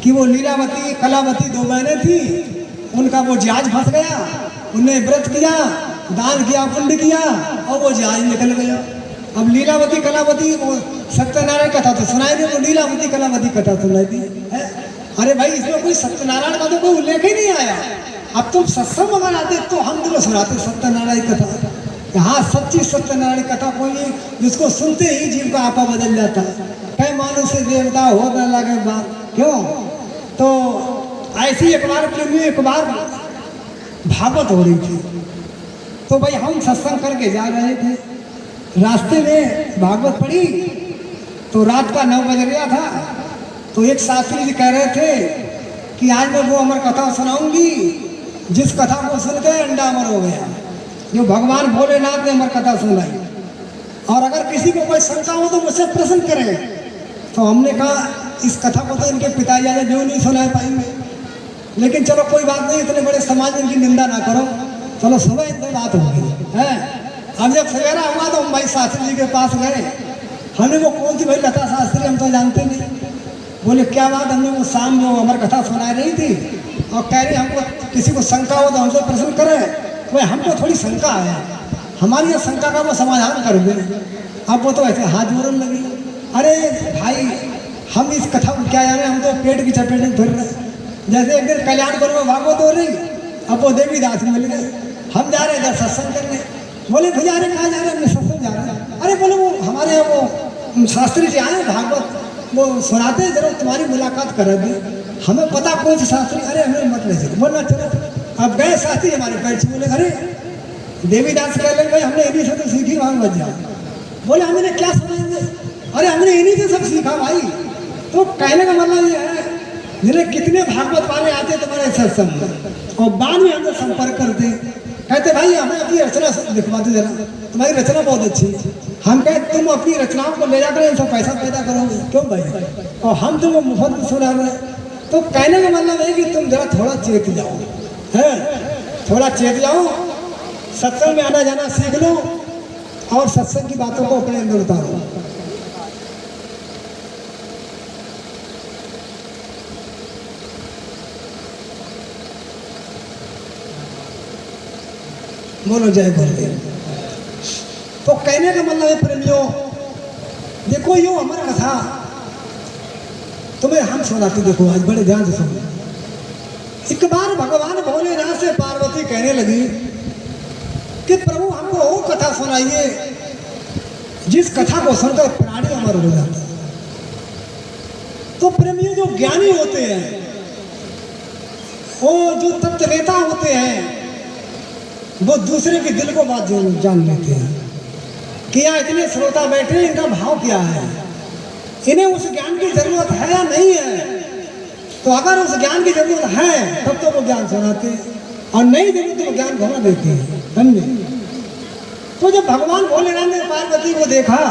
कि वो लीलावती कलावती दो बहनें थी, उनका वो जहाज फंस गया, उन्हें व्रत किया, दान किया, पुण्य किया और वो जहाज निकल गया। अब लीलावती कलावती वो सत्यनारायण कथा तो सुनाई दी, वो लीलावती कलावती कथा सुनाई दी है। अरे भाई इसमें कोई सत्यनारायण का तो कोई उल्लेख ही नहीं आया। अब तुम सत्संग अगर आते तो हम तुम्हें सुनाते सत्यनारायण कथा। यहाँ सच्ची सत्यनारायण कथा कोई नहीं, जिसको सुनते ही जीव का आपा बदल जाता है। कई मानो से देवता हो न लगे बात क्यों। तो ऐसी एक बार प्रेमी एक बार भागवत हो रही थी, तो भाई हम सत्संग करके जा रहे थे, रास्ते में भागवत पड़ी तो रात का 9 बज गया था। तो एक शास्त्री जी कह रहे थे कि आज मैं वो अमर कथा सुनाऊंगी जिस कथा को सुनकर अंडा अमर हो गया, जो भगवान भोलेनाथ ने अमर कथा सुनाई। और अगर किसी को कोई शंका हो तो मुझसे प्रश्न करें। तो हमने कहा इस कथा को तो इनके पिताजी ने जो नहीं सुना पाएंगे, लेकिन चलो कोई बात नहीं, इतने बड़े समाज में इनकी निंदा ना करो, चलो सुबह इतनी बात होगी है। अब जब सवेरा हुआ तो हम भाई शास्त्री जी के पास गए। हमें वो कौन सी भाई लता शास्त्री हम तो जानते नहीं। बोले क्या बात? हमने वो शाम में अमर कथा सुना रही थी और कह रही हमको किसी को शंका हो तो हमसे प्रश्न करें। भाई हमको थोड़ी शंका है, हमारी शंका का वो समाधान कर दे। अब वो तो ऐसे हाथ जोड़ने लगी। अरे भाई हम इस कथा को क्या जाने, हम तो पेट की चपेट में फिर रहे। जैसे एक दिन कल्याणपुर में भागवत हो रही, अब वो देवीदास मिल गए, हम जा रहे इधर सत्संग करने। बोले भैया अरे कहाँ जा रहे हैं? सत्संग जा रहे हैं। अरे बोले वो हमारे यहाँ वो शास्त्री जी आए भागवत वो सुनाते हैं, जरूर तुम्हारी मुलाकात करा दे। हमें पता कौन से शास्त्री? अरे हमें मत ले चलो। बोलना चलो। अब गए शास्त्री हमारे पैर से बोले अरे देवीदास कह लगे भाई हमने इन्हीं से तो सीखी, वहाँ मत जाओ। बोले हमने क्या सुनाएंगे? अरे हमने इन्हीं से सब सीखा भाई। तो कहने का मतलब ये है जिन्हें कितने भागवत वाले आते तुम्हारे सत्संग में और बाद में हमसे संपर्क करते, कहते भाई हमें अपनी रचना दिखवा दो जरा, तुम्हारी रचना बहुत अच्छी है। हम कहते तुम अपनी रचनाओं को ले जाकर इनसे पैसा पैदा करोगे क्यों भाई, और हम तुम मुफ्त में सुना रहे। तो कहने का मतलब है कि तुम जरा थोड़ा चेत जाओ, है थोड़ा चेत जाओ, सत्संग में आना जाना सीख लो और सत्संग की बातों को अपने अंदर उतारो। बोलो जय गुरुदेव। तो कहने का मतलब है प्रेमियों, देखो यो हमारा कथा तुम्हें हम सुनाते, देखो आज बड़े ध्यान से सुनो। एक बार भगवान भोलेनाथ से पार्वती कहने लगी कि प्रभु हमको वो कथा सुनाइए जिस कथा को सुनकर प्राणी अमर हो जाता है। तो प्रेमियों जो ज्ञानी होते हैं, वो जो तत्ववेता होते हैं, वो दूसरे के दिल को बात जान लेते हैं कि यहाँ इतने श्रोता बैठे, इनका भाव क्या है, इन्हें उस ज्ञान की जरूरत है या नहीं है। तो अगर उस ज्ञान की जरूरत है तब तो वो ज्ञान सुनाते, और नहीं देते तो वो ज्ञान घुमा देते हैं, समझे। तो जब भगवान भोलेनाथ ने पार्वती को देखा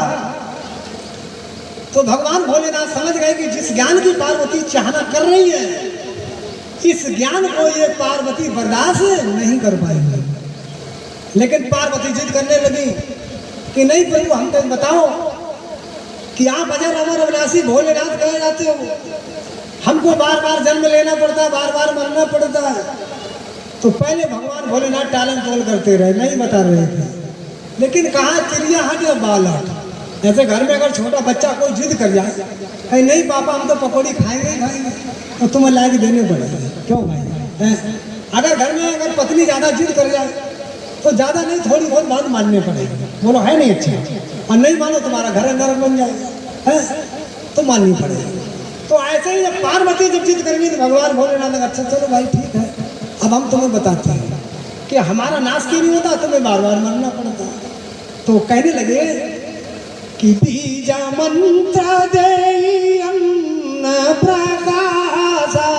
तो भगवान भोलेनाथ समझ गए कि जिस ज्ञान की पार्वती चाहना कर रही है, इस ज्ञान को ये पार्वती बर्दाश्त नहीं कर पाएंगे। लेकिन पार्वती जिद करने लगी कि नहीं प्रभु, हम तो बताओ कि आप अजर अमर अविनाशी भोलेनाथ कहे जाते हो, हमको बार बार जन्म लेना पड़ता है, बार बार मरना पड़ता है। तो पहले भगवान भोलेनाथ टालम टोल करते रहे, नहीं बता रहे थे। लेकिन कहा चिड़िया हट या बाल हट। जैसे घर में अगर छोटा बच्चा कोई जिद कर जाए, अरे नहीं पापा हम तो पकौड़ी खाएंगे ही खाएंगे, तो तुम्हें ला के देने पड़ेगा, क्यों भाई। अगर घर में अगर पत्नी ज़्यादा जिद कर जाए तो ज़्यादा नहीं, थोड़ी बहुत बात माननी पड़ेगी, बोलो है नहीं अच्छा, और नहीं मानो तुम्हारा घर नरक बन जाएगा, है तो माननी पड़ेगी। तो ऐसे ही जब पार्वती जब जिद करेंगी तो भगवान भोलेनाथ ने अच्छा चलो भाई ठीक है, अब हम तुम्हें बताते हैं कि हमारा नाश क्यों नहीं होता, तुम्हें बार बार मरना पड़ता। तो कहने लगे कि बीजा मंत्र देई अन्न प्रकाशा,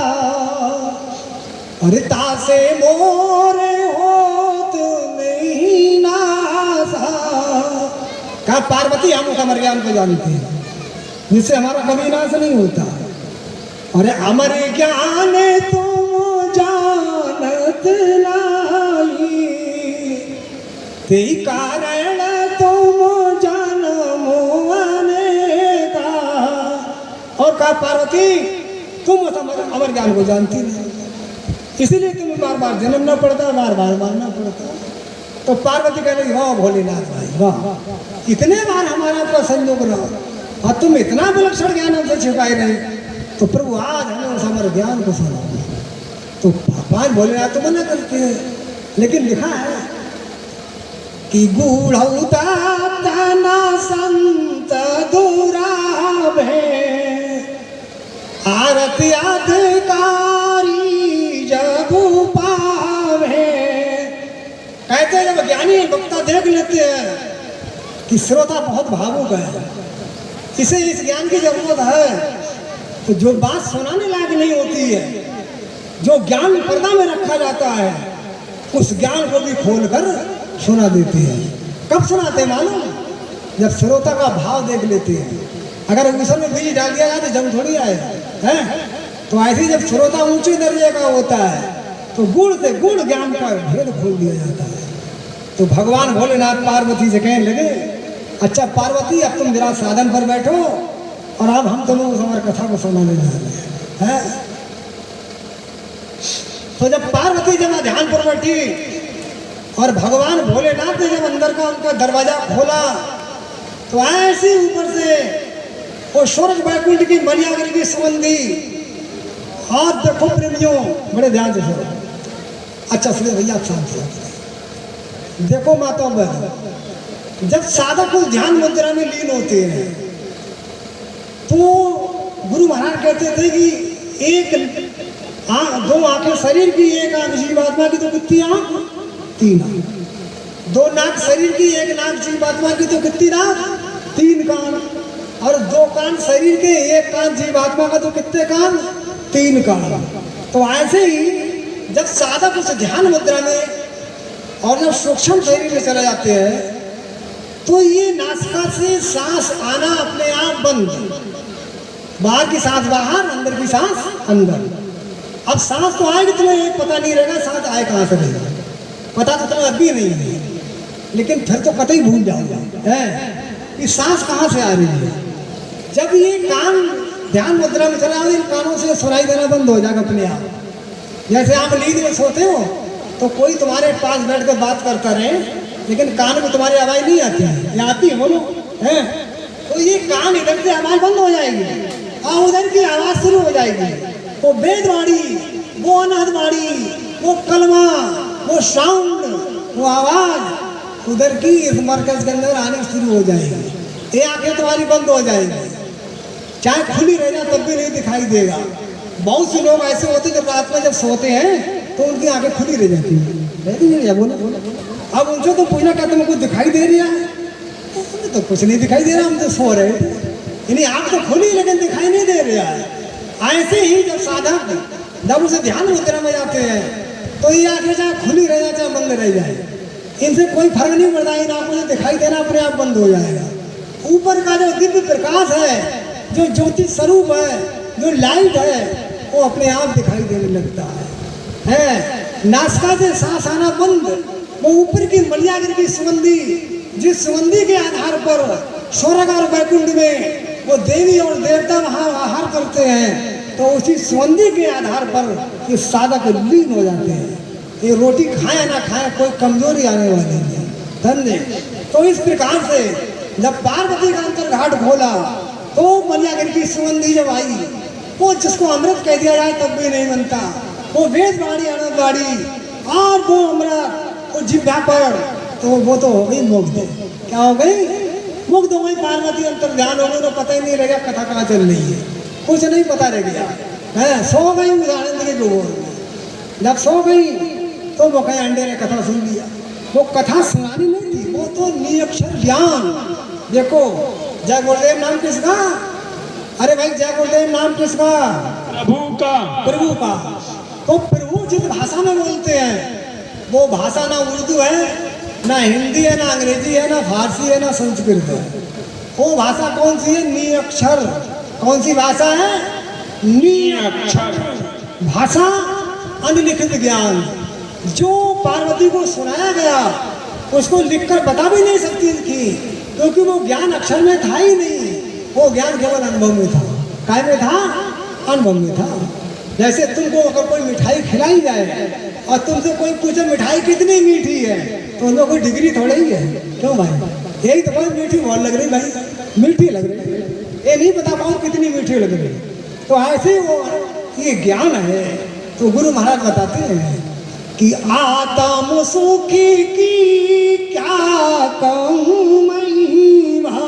अरे तासे मोरे होत नहीं नासा। कहा पार्वती हम उसका अमर ज्ञान को जानते हैं, जिससे हमारा कभी नाश नहीं होता। अरे अमर ज्ञान तुम जानत नहीं, ते कारण तुम जन्म अनेका। और कहा पार्वती तुम अमर ज्ञान को जानती नहीं, इसीलिए तुम्हें बार बार जन्मना पड़ता, बार बार मारना पड़ता। तो पार्वती कह रही वाह भोलेनाथ भाई वाह, इतने बार हमारा आपका संयोग रहा और तुम इतना विलक्षण ज्ञान हमसे छिपाए रहे, तो प्रभु आज हमें उस अमर ज्ञान को सुनाओ। तो भगवान भोलेनाथ तो मना करते हैं, लेकिन लिखा है कि गूढ़ौता तना संत दुराभे, आरती अधिकारी जब पावे। कहते हैं जब ज्ञानी वक्ता देख लेते हैं कि श्रोता बहुत भावुक है, इसे इस ज्ञान की जरूरत है, तो जो बात सुनाने लायक नहीं होती है, जो ज्ञान पर्दा में रखा जाता है, उस ज्ञान को भी खोलकर सुना देते हैं। कब सुनाते हैं मालूम, जब श्रोता का भाव देख लेते हैं। अगर ऊसर में बीज डाल दिया जाए तो जम थोड़ी आए हैं। तो ऐसे ही जब श्रोता ऊंचे दर्जे का होता है तो गुण से गुण ज्ञान का भेद खोल दिया जाता है। तो भगवान भोलेनाथ पार्वती से कहने लगे अच्छा पार्वती अब तुम जरा साधन पर बैठो और अब हम तुम्हें उस अमर कथा को सुनाने जा रहे हैं। तो जब पार्वती जब ध्यान पर बैठी और भगवान भोलेनाथ ने जब अंदर का उनका दरवाजा खोला तो ऐसे ऊपर से वो स्वर्ग वैकुंठ की मर्यादा की सुगंधी। हाथ देखो प्रेमियों बड़े ध्यान से सुनो। अच्छा सुनिए भैया शांत से देखो माता बहन, जब साधक उस ध्यान मुद्रा में लीन होते हैं तो गुरु महाराज कहते थे कि एक दो आंखें शरीर की, एक आंख जीवात्मा की, तो कितनी आंख? तीन आंख। दो नाक शरीर की, एक नाक जीवात्मा की, तो कितनी नाक? तीन कान। और दो कान शरीर के, एक कान जीवात्मा का, तो कितने कान? तीन कान। तो ऐसे ही जब साधक उस ध्यान मुद्रा में और जब सूक्ष्म शरीर में चले जाते हैं तो ये नासिका से सांस आना अपने आप बंद, बाहर की सांस बाहर, अंदर की सांस अंदर। अब सांस तो आएगी, तुम्हें एक पता नहीं रहेगा सांस आए कहाँ से रहेगा, पता तो तुम्हें अभी नहीं है, लेकिन फिर तो कतई भूल जाओगे कि सांस कहाँ से आ रही है। जब ये कान ध्यान मुद्रा में चला इन कानों से सुनाई देना बंद हो जाएगा अपने आप। जैसे आप नींद में सोते हो तो कोई तुम्हारे पास बैठ कर बात करता रहे लेकिन कान में तुम्हारी आवाज़ नहीं आती है, या आती है बोलो है, तो ये कान इधर से आवाज़ बंद हो जाएगी और उधर की आवाज़ शुरू हो जाएगी। वो वेदवाणी, वो अनादवाणी, वो कलमा, वो साउंड, वो आवाज़ उधर की इस मरकज के अंदर आनी शुरू हो जाएगी। ये आंखें तुम्हारी बंद हो जाएगी, चाहे खुली रह जाए तब भी नहीं दिखाई देगा। बहुत से लोग ऐसे होते जब रात में जब सोते हैं तो उनकी आंखें खुली रह जाती हैं। अब उनसे तो पूछना क्या तुमको दिखाई दे रहा है? तो कुछ नहीं दिखाई दे रहा, हम तो सो रहे थे। इन्हें आँख तो खुली लेकिन दिखाई नहीं दे रहा है। ऐसे ही जब साधक जब उसे ध्यान मुद्रा में जाते हैं तो ये आंखें चाहे खुली रह जाए चाहे बंद रह जाए, इनसे कोई फर्क नहीं पड़ता। इन आंखों से दिखाई देना अपने आप बंद हो जाएगा। ऊपर का जो दिव्य प्रकाश है, जो ज्योति स्वरूप है, जो लाइट है, वो अपने आप दिखाई देने लगता है। नासिका से सांस आना बंद, वो ऊपर की मलियागिर की सुगंधी, जिस सुगंधी के आधार पर स्वर्ग और वैकुंठ में वो देवी और देवता वहाँ आहार करते हैं, तो उसी सुगंधी के आधार पर ये साधक लीन हो जाते हैं। ये रोटी खाए ना खाए कोई कमजोरी आने वाली नहीं, समझे। तो इस प्रकार से जब पार्वती का अंतर घाट खोला तो मलियागिर की सुगंधी जब आई, वो जिसको अमृत कह दिया जाए तब भी नहीं बनता, वो वेद बाड़ी अनंत बाड़ी और वो अमृत वो जिब्बा पर, तो वो तो हो गई मुग्ध। क्या हो गई? मुग्ध हो गई। पार्वती अंतर ध्यान हो गई तो पता ही नहीं रहेगा कथा कहाँ चल रही है, कुछ नहीं पता रह गया है। सो गई उस आनंद के डोर में। जब सो गई तो वो कहीं अंडे ने कथा सुन लिया। वो कथा सुनानी नहीं थी, वो तो निरक्षर ज्ञान। देखो जय गुरुदेव नाम किसका? अरे भाई जय गुरुदेव नाम किसका? प्रभु का। प्रभु का। तो प्रभु जिस भाषा में बोलते हैं वो भाषा ना उर्दू है, ना हिंदी है, ना अंग्रेजी है, ना फारसी है, ना संस्कृत है। वो भाषा कौन सी है? निरक्षर। कौन सी भाषा है? निरक्षर भाषा, अनलिखित ज्ञान। जो पार्वती को सुनाया गया उसको लिखकर बता भी नहीं सकती थी, क्योंकि वो ज्ञान अक्षर में था ही नहीं, वो ज्ञान केवल अनुभव में था। काय में था? अनुभव में था। जैसे तुमको अगर कोई मिठाई खिलाई जाए और तुमसे कोई पूछे मिठाई कितनी मीठी है, तो उनको कोई डिग्री थोड़ा ही है। क्यों भाई? यही तो बहुत मीठी बहुत लग रही भाई, मीठी लग रही, ये नहीं पता पाओ कितनी मीठी लग रही। तो ऐसे वो ये ज्ञान है। तो गुरु महाराज बताते हैं कि आता मुसुखी की क्या कहूँ महिमा,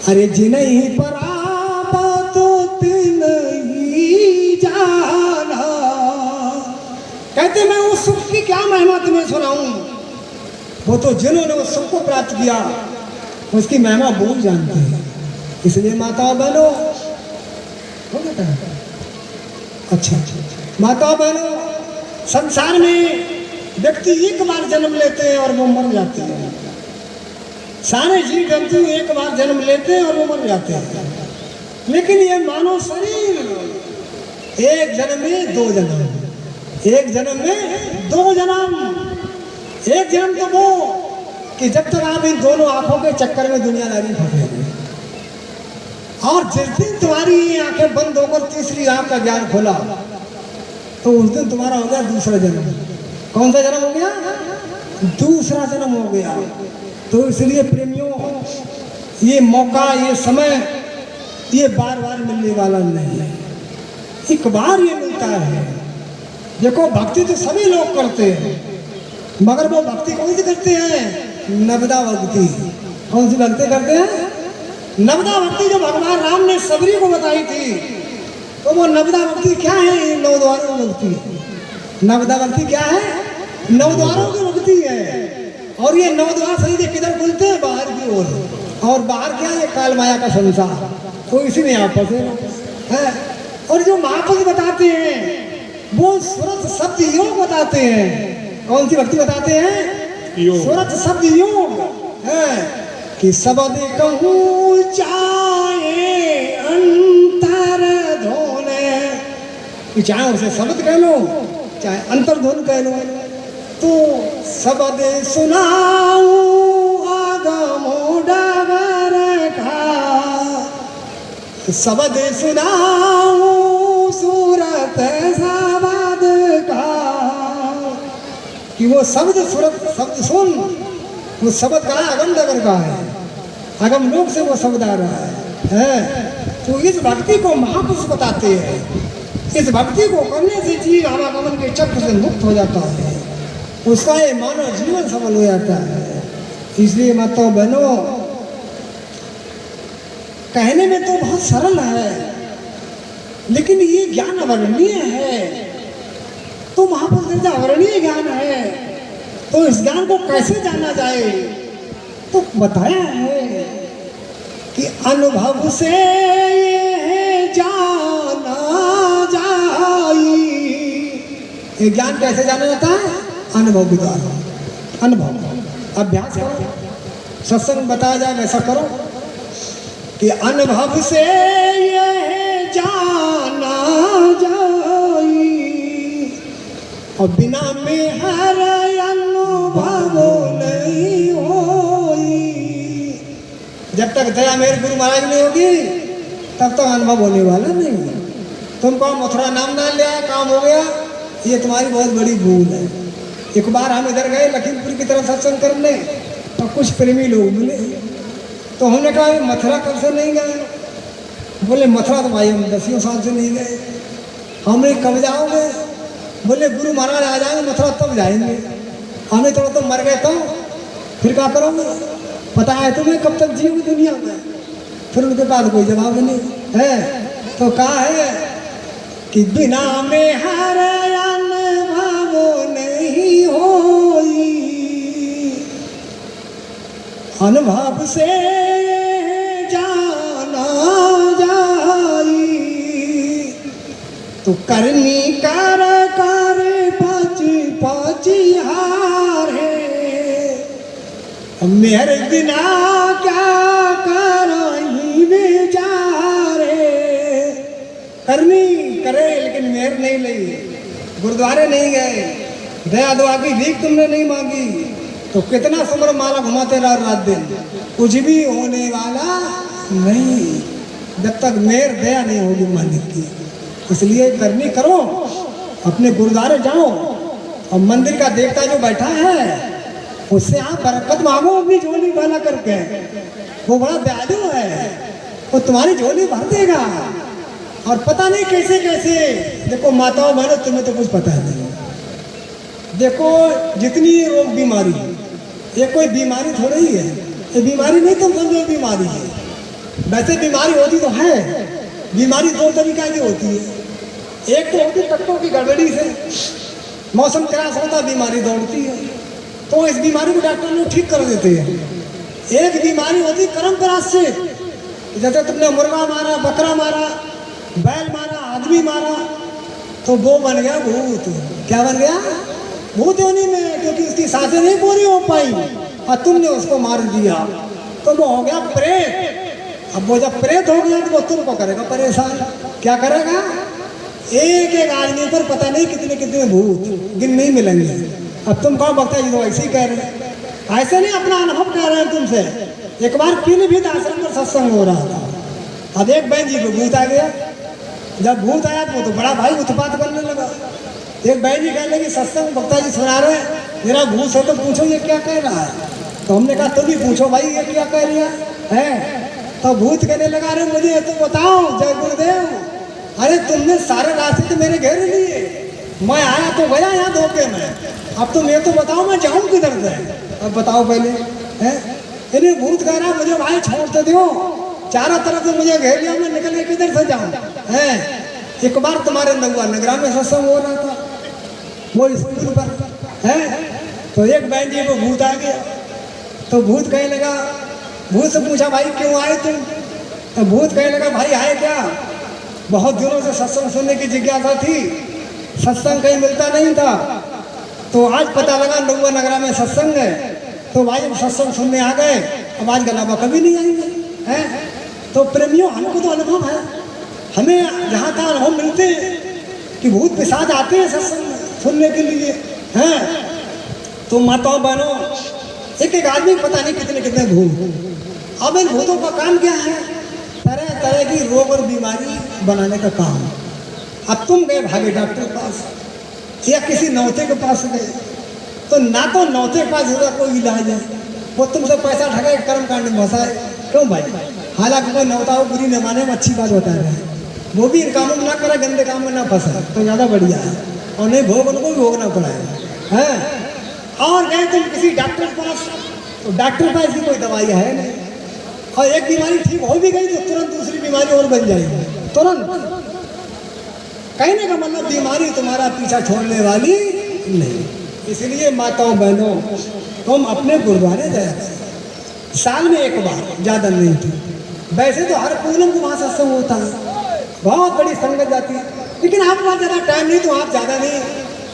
अरे जिन्हीं परापत तिन्हीं जाना। कहते मैं उस सुख की क्या महिमा तुम्हें सुनाऊं, वो तो जिन्होंने उस सुख को प्राप्त किया उसकी महिमा बहुत जानते हैं। इसलिए माता बहनों, हो बेटा, अच्छा माता बहनों, संसार में व्यक्ति एक बार जन्म लेते हैं और वो मर जाते हैं। सारे जीव जंतु एक बार जन्म लेते हैं और वो मर जाते हैं। लेकिन ये मानव शरीर एक जन्म में दो जन्म, एक जन्म में दो जन्म। एक जन्म तो वो कि जब तक आप इन दोनों आंखों के चक्कर में दुनियादारी फंसेंगे, और जिस दिन तुम्हारी आंखें बंद होकर तीसरी आंख का ज्ञान खोला तो उस दिन तुम्हारा हो गया दूसरा जन्म। कौन सा जन्म हो गया? दूसरा जन्म हो गया। तो इसलिए प्रेमियों, ये मौका, ये समय, ये बार बार मिलने वाला नहीं है, एक बार ये मिलता है। देखो भक्ति तो सभी लोग करते हैं, मगर वो भक्ति कौन सी करते हैं? नवदा भक्ति। कौन सी भक्ति करते हैं? नवदा भक्ति जो भगवान राम ने सबरी को बताई थी, तो वो नवदा भक्ति क्या है? ये नौ द्वारों की भक्ति। नवदा भक्ति क्या है? नौ द्वारों की भक्ति है। और ये नौ द्वार सही किधर खुलते हैं? बाहर की ओर। और बाहर क्या है? काल माया का संसार। तो इसी में आप फंसे हैं। और जो महापुरुष बताते हैं वो सुरत शब्द योग बताते हैं। कौन सी भक्ति बताते हैं? सुरत शब्द योग है कि शब्द कहूँ चाहे अंतर धोने, चाहे उसे शब्द कह लो चाहे अंतर्धुन कह लो, तो शब्द सुनाऊं आगमो डगर का, शब्द सुनाऊं सूरत शब्द का। कि वो शब्द सूरत शब्द सुन, वो शब्द का अगम डगर का है, अगम लोक से वो शब्द आ रहा है। तो इस भक्ति को महापुरुष बताते हैं। इस भक्ति को करने से जीव आवागमन के चक्र से मुक्त हो जाता है, उसका ये मानव जीवन सफल हो जाता है। इसलिए माताओं बहनों, कहने में तो बहुत सरल है, लेकिन ये ज्ञान अवर्णनीय है। तो महापुरुष का अवर्णनीय ज्ञान है, तो इस ज्ञान को कैसे जाना जाए? तो बताया है कि अनुभव से ये जाना जाई। ये ज्ञान कैसे जाना जाता है? अनुभव के द्वारा। अनुभव, अभ्यास करो, सत्संग बताया जाए वैसा करो कि अनुभव से ये जाना जाई और बिना में हर अनुभव नहीं होई। जब तक दया मेरे गुरु महाराज नहीं होगी तब तक अनुभव होने वाला नहीं। तुमको मथुरा नाम ना लिया, काम हो गया, ये तुम्हारी बहुत बड़ी भूल है। एक बार हम इधर गए लखीमपुर की तरफ सत्संग करने, तो कुछ प्रेमी लोग मिले, तो हमने कहा मथुरा कब से नहीं गए? बोले मथुरा तो भाई हम 10 साल से नहीं गए। हमने कब जाओगे? बोले गुरु महाराज आ जाएंगे मथुरा तब जाएंगे। हमने थोड़ा तो मर गए तो फिर क्या करोगे? पता है तुम्हें कब तक जियोगे दुनिया में? फिर उनके पास कोई जवाब नहीं है। तो कहा है कि बिना में हर अनुभव नहीं होई, अनुभव से जाना जाई। तो करनी कर कर पाँच हार है, मेरे बिना क्या करही बेचार है। करनी करे लेकिन मेहर नहीं ली, गुरुद्वारे नहीं गए, दया दुआ की भीख तुमने नहीं मांगी, तो कितना सुमर माला घुमाते रहो रात दिन, कुछ भी होने वाला नहीं जब तक मेहर दया नहीं होगी मालिक की। इसलिए करनी करो, अपने गुरुद्वारे जाओ और मंदिर का देवता जो बैठा है उससे आप बरकत मांगो अपनी झोली वाला करके। वो बड़ा दयालु है, वो तुम्हारी झोली भर देगा। और पता नहीं कैसे कैसे, देखो माताओं बहनों तुम्हें तो कुछ पता नहीं। देखो जितनी रोग बीमारी, ये कोई बीमारी थोड़ी ही है, ये बीमारी नहीं तुम समझो बीमारी है। वैसे बीमारी होती तो है, बीमारी 2 तरीका की होती है। एक तो होती तत्वों की गड़बड़ी से, मौसम क्रॉस होता बीमारी दौड़ती है, तो इस बीमारी को डॉक्टर लोग ठीक कर देते हैं। एक बीमारी होती कर्म क्रॉस से, जैसे तुमने मुर्गा मारा, बकरा मारा, बैल मारा, आदमी मारा, तो वो बन गया भूत। क्या बन गया? भूत योनि में, क्योंकि उसकी सांसें नहीं पूरी हो पाई और तुमने उसको मार दिया, तो वो हो गया प्रेत। अब वो जब प्रेत हो गया तो वो तुमको करेगा परेशान। क्या करेगा? एक एक आदमी पर पता नहीं कितने कितने भूत गिन नहीं मिलेंगे। अब तुम कहो बक्ता जी तो ऐसे ही कह रहे हैं, ऐसे नहीं अपना अनुभव कह रहे हैं तुमसे। एक बार पीलीभीत आश्रम में सत्संग हो रहा था, अब एक बहन जी को भूत आ गया। जब भूत आया तो वो तो बड़ा भाई उत्पात करने लगा। एक बहन जी कहने लगी सत्संग बक्ता जी सुना रहे हैं, मेरा भूत है तो पूछो ये क्या कह रहा है। तो हमने कहा तुम भी पूछो भाई ये क्या कह रही है। तो भूत कहने लगा, अरे मुझे तो बताओ जय गुरुदेव, अरे तुमने सारे रास्ते तो मेरे घेर लिए, मैं आया तो गया यहाँ धोखे में, अब तुम ये तो बताओ मैं जाऊँ किधर से। अब बताओ पहले है। इन्हें भूत कह रहा मुझे भाई छोड़ तो दो, चारों तरफ से मुझे घेर लिया, मैं निकल के किधर से जाऊँ है। एक बार तुम्हारे नगरा में सत्संग हो रहा था, वो स्कूल पर है, तो एक बहन जी को भूत आ गया। तो भूत कहने लगा, भूत से पूछा भाई क्यों आए तुम? तो भूत कहने लगा भाई आए क्या, बहुत दिनों से सत्संग सुनने की जिज्ञासा थी, सत्संग कहीं मिलता नहीं था, तो आज पता लगा नौवा नगरा में सत्संग है, तो भाई हम सत्संग सुनने आ गए, अब आज के अलावा कभी नहीं आएंगे हैं। तो प्रेमियों हमको तो अनुभव है, हमें जहाँ तक अनुभव मिलते हैं कि भूत पिशाच आते हैं सत्संग सुनने के लिए हैं। तो माताओं बहनों, एक एक आदमी पता नहीं कितने कितने भूत। अब इन भूतों का काम क्या है? तरह तरह की रोग और बीमारी बनाने का काम। अब तुम गए भागे डॉक्टर के पास या किसी नौते के पास गए, तो ना तो नौते के पास होगा कोई इलाज है, वो तुमसे पैसा ठगाए कर्म कांड में फंसाए। क्यों भाई? हालांकि कोई नौता हो बुरी न माने, अच्छी बात बता रहे हैं, वो भी इन कामों में ना करे, गंदे काम में ना फंसा तो ज़्यादा बढ़िया है, और नहीं भोग उनको भी भोगना पड़ेगा है। और गए तुम किसी डॉक्टर के पास, तो डॉक्टर के पास की कोई दवाई है नहीं, और एक बीमारी ठीक हो भी गई तो तुरंत दूसरी बीमारी और बन जाएगी तुरंत। कहने का मतलब बीमारी तुम्हारा पीछा छोड़ने वाली नहीं। इसलिए माताओं बहनों, तुम अपने गुरुद्वारे जाया करो, साल में एक बार, ज़्यादा नहीं थी, वैसे तो हर पूनम को वहाँ सत्संग होता है, बहुत बड़ी संगत जाती है, लेकिन आपके पास ज़्यादा टाइम नहीं तो आप ज़्यादा नहीं,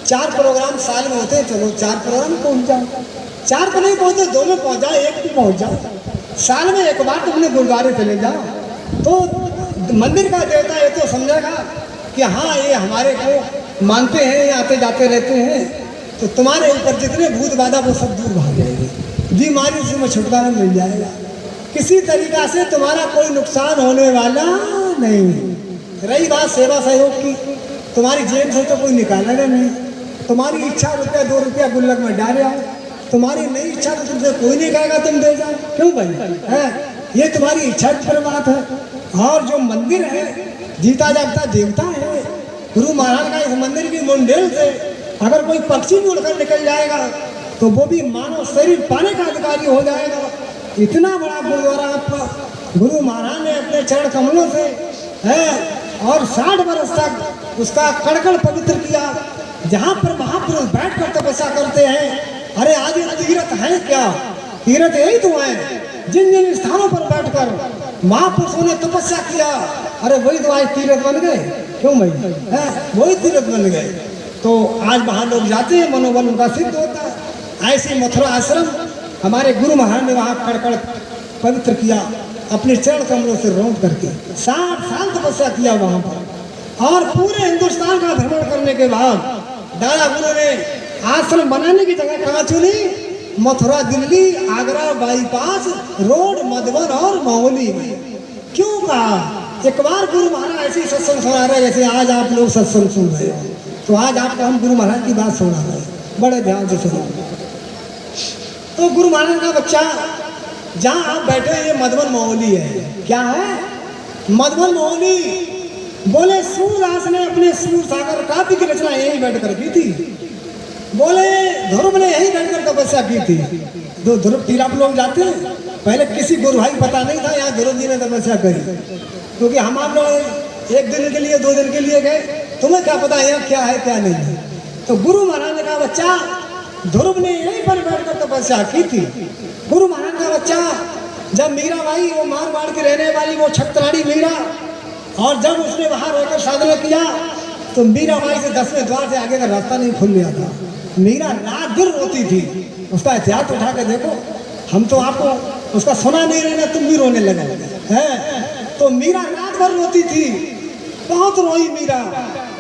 4 प्रोग्राम साल में होते हैं, चलो 4 प्रोग्राम पहुँच जाओ, 4 को नहीं पहुँचते 2 में पहुँच जाओ, 1 में पहुँच जाओ, साल में एक बार तुमने गुरुद्वारे चले जाओ, तो मंदिर का देवता ये तो समझेगा कि हाँ ये हमारे को मानते हैं, आते जाते रहते हैं, तो तुम्हारे ऊपर जितने भूत बाधा वो सब दूर भाग जाएंगे, बीमारी से में छुटकारा मिल जाएगा, किसी तरीका से तुम्हारा कोई नुकसान होने वाला नहीं। रही बात सेवा सहयोग की, तुम्हारी जेब से तो कोई निकालेगा नहीं, तुम्हारी इच्छा रुपया 2 रुपया गुल्लक में डाल आओ, तुम्हारी नई इच्छा तो तुमसे कोई नहीं कहेगा तुम दे जाओ, क्यों भाई है, ये तुम्हारी इच्छा पर बात है। और जो मंदिर है जीता जागता देवता है, गुरु महाराज का इस मंदिर की मुंडेल से अगर कोई पक्षी भी उड़कर निकल जाएगा तो वो भी मानव शरीर पाने का अधिकारी हो जाएगा। इतना बड़ा गुरुद्वारा आपका गुरु महाराज ने अपने चरण कमलों से है और 60 वर्ष तक उसका कड़कड़ पवित्र किया, जहाँ पर महापुरुष बैठ कर तपस्या करते हैं। अरे आज ये तीर्थ है क्या, तीर्थ यही तो है, जिन जिन स्थानों पर बैठकर महापुरुषों ने तपस्या किया, अरे वही तो आज तीर्थ बन गए, क्यों भाई है, वही तीर्थ बन गए। तो आज वहाँ लोग जाते हैं, मनोबल उनका सिद्ध होता है। ऐसे मथुरा आश्रम हमारे गुरु महाराज ने वहाँ कड़कड़ पवित्र किया, अपने चरण कमलों से रौंद करके 60 साल तपस्या किया वहाँ पर, और पूरे हिंदुस्तान का भ्रमण करने के बाद दादा गुरु ने आश्रम बनाने की जगह कहाँ चुनी, मथुरा दिल्ली आगरा बाईपास रोड मधुबन और महोली में। क्यों कहा, एक बार गुरु महाराज ऐसे सत्संग सुना रहे जैसे आज आप लोग सत्संग सुन रहे हो, तो आज आपको हम गुरु महाराज की बात सुना रहे हैं, बड़े ध्यान से सुनो। तो गुरु महाराज का बच्चा जहाँ आप बैठे हैं ये मधुबन महोली है, क्या है मधुबन महोली, बोले सूरदास ने अपने सूर सागर काव्य की रचना यही बैठकर की थी, बोले ध्रुव ने यही बैठकर तपस्या की थी। दो ध्रुव टीला पर लोग जाते हैं, पहले किसी गुरु भाई पता नहीं था यहाँ ध्रुव जी ने तपस्या करी, क्योंकि हम आप लोग 1 दिन के लिए 2 दिन के लिए गए, तुम्हें क्या पता यहाँ क्या है क्या नहीं है। तो गुरु महाराज का बच्चा ध्रुव ने यहीं पर बैठकर तपस्या की थी। गुरु महाराज का बच्चा जब मीराबाई वो मारवाड़ की रहने वाली वो छत्राणी मीरा, और जब उसने वहां रहकर साधना किया तो मीराबाई से 10वें द्वार से आगे का रास्ता नहीं खुल गया था। मीरा रात दिन रोती थी, उसका इतिहास उठा के देखो, हम तो आपको उसका सुना नहीं रहे ना, तुम भी रोने लगे हैं। तो मीरा रात भर रोती थी, बहुत रोई मीरा,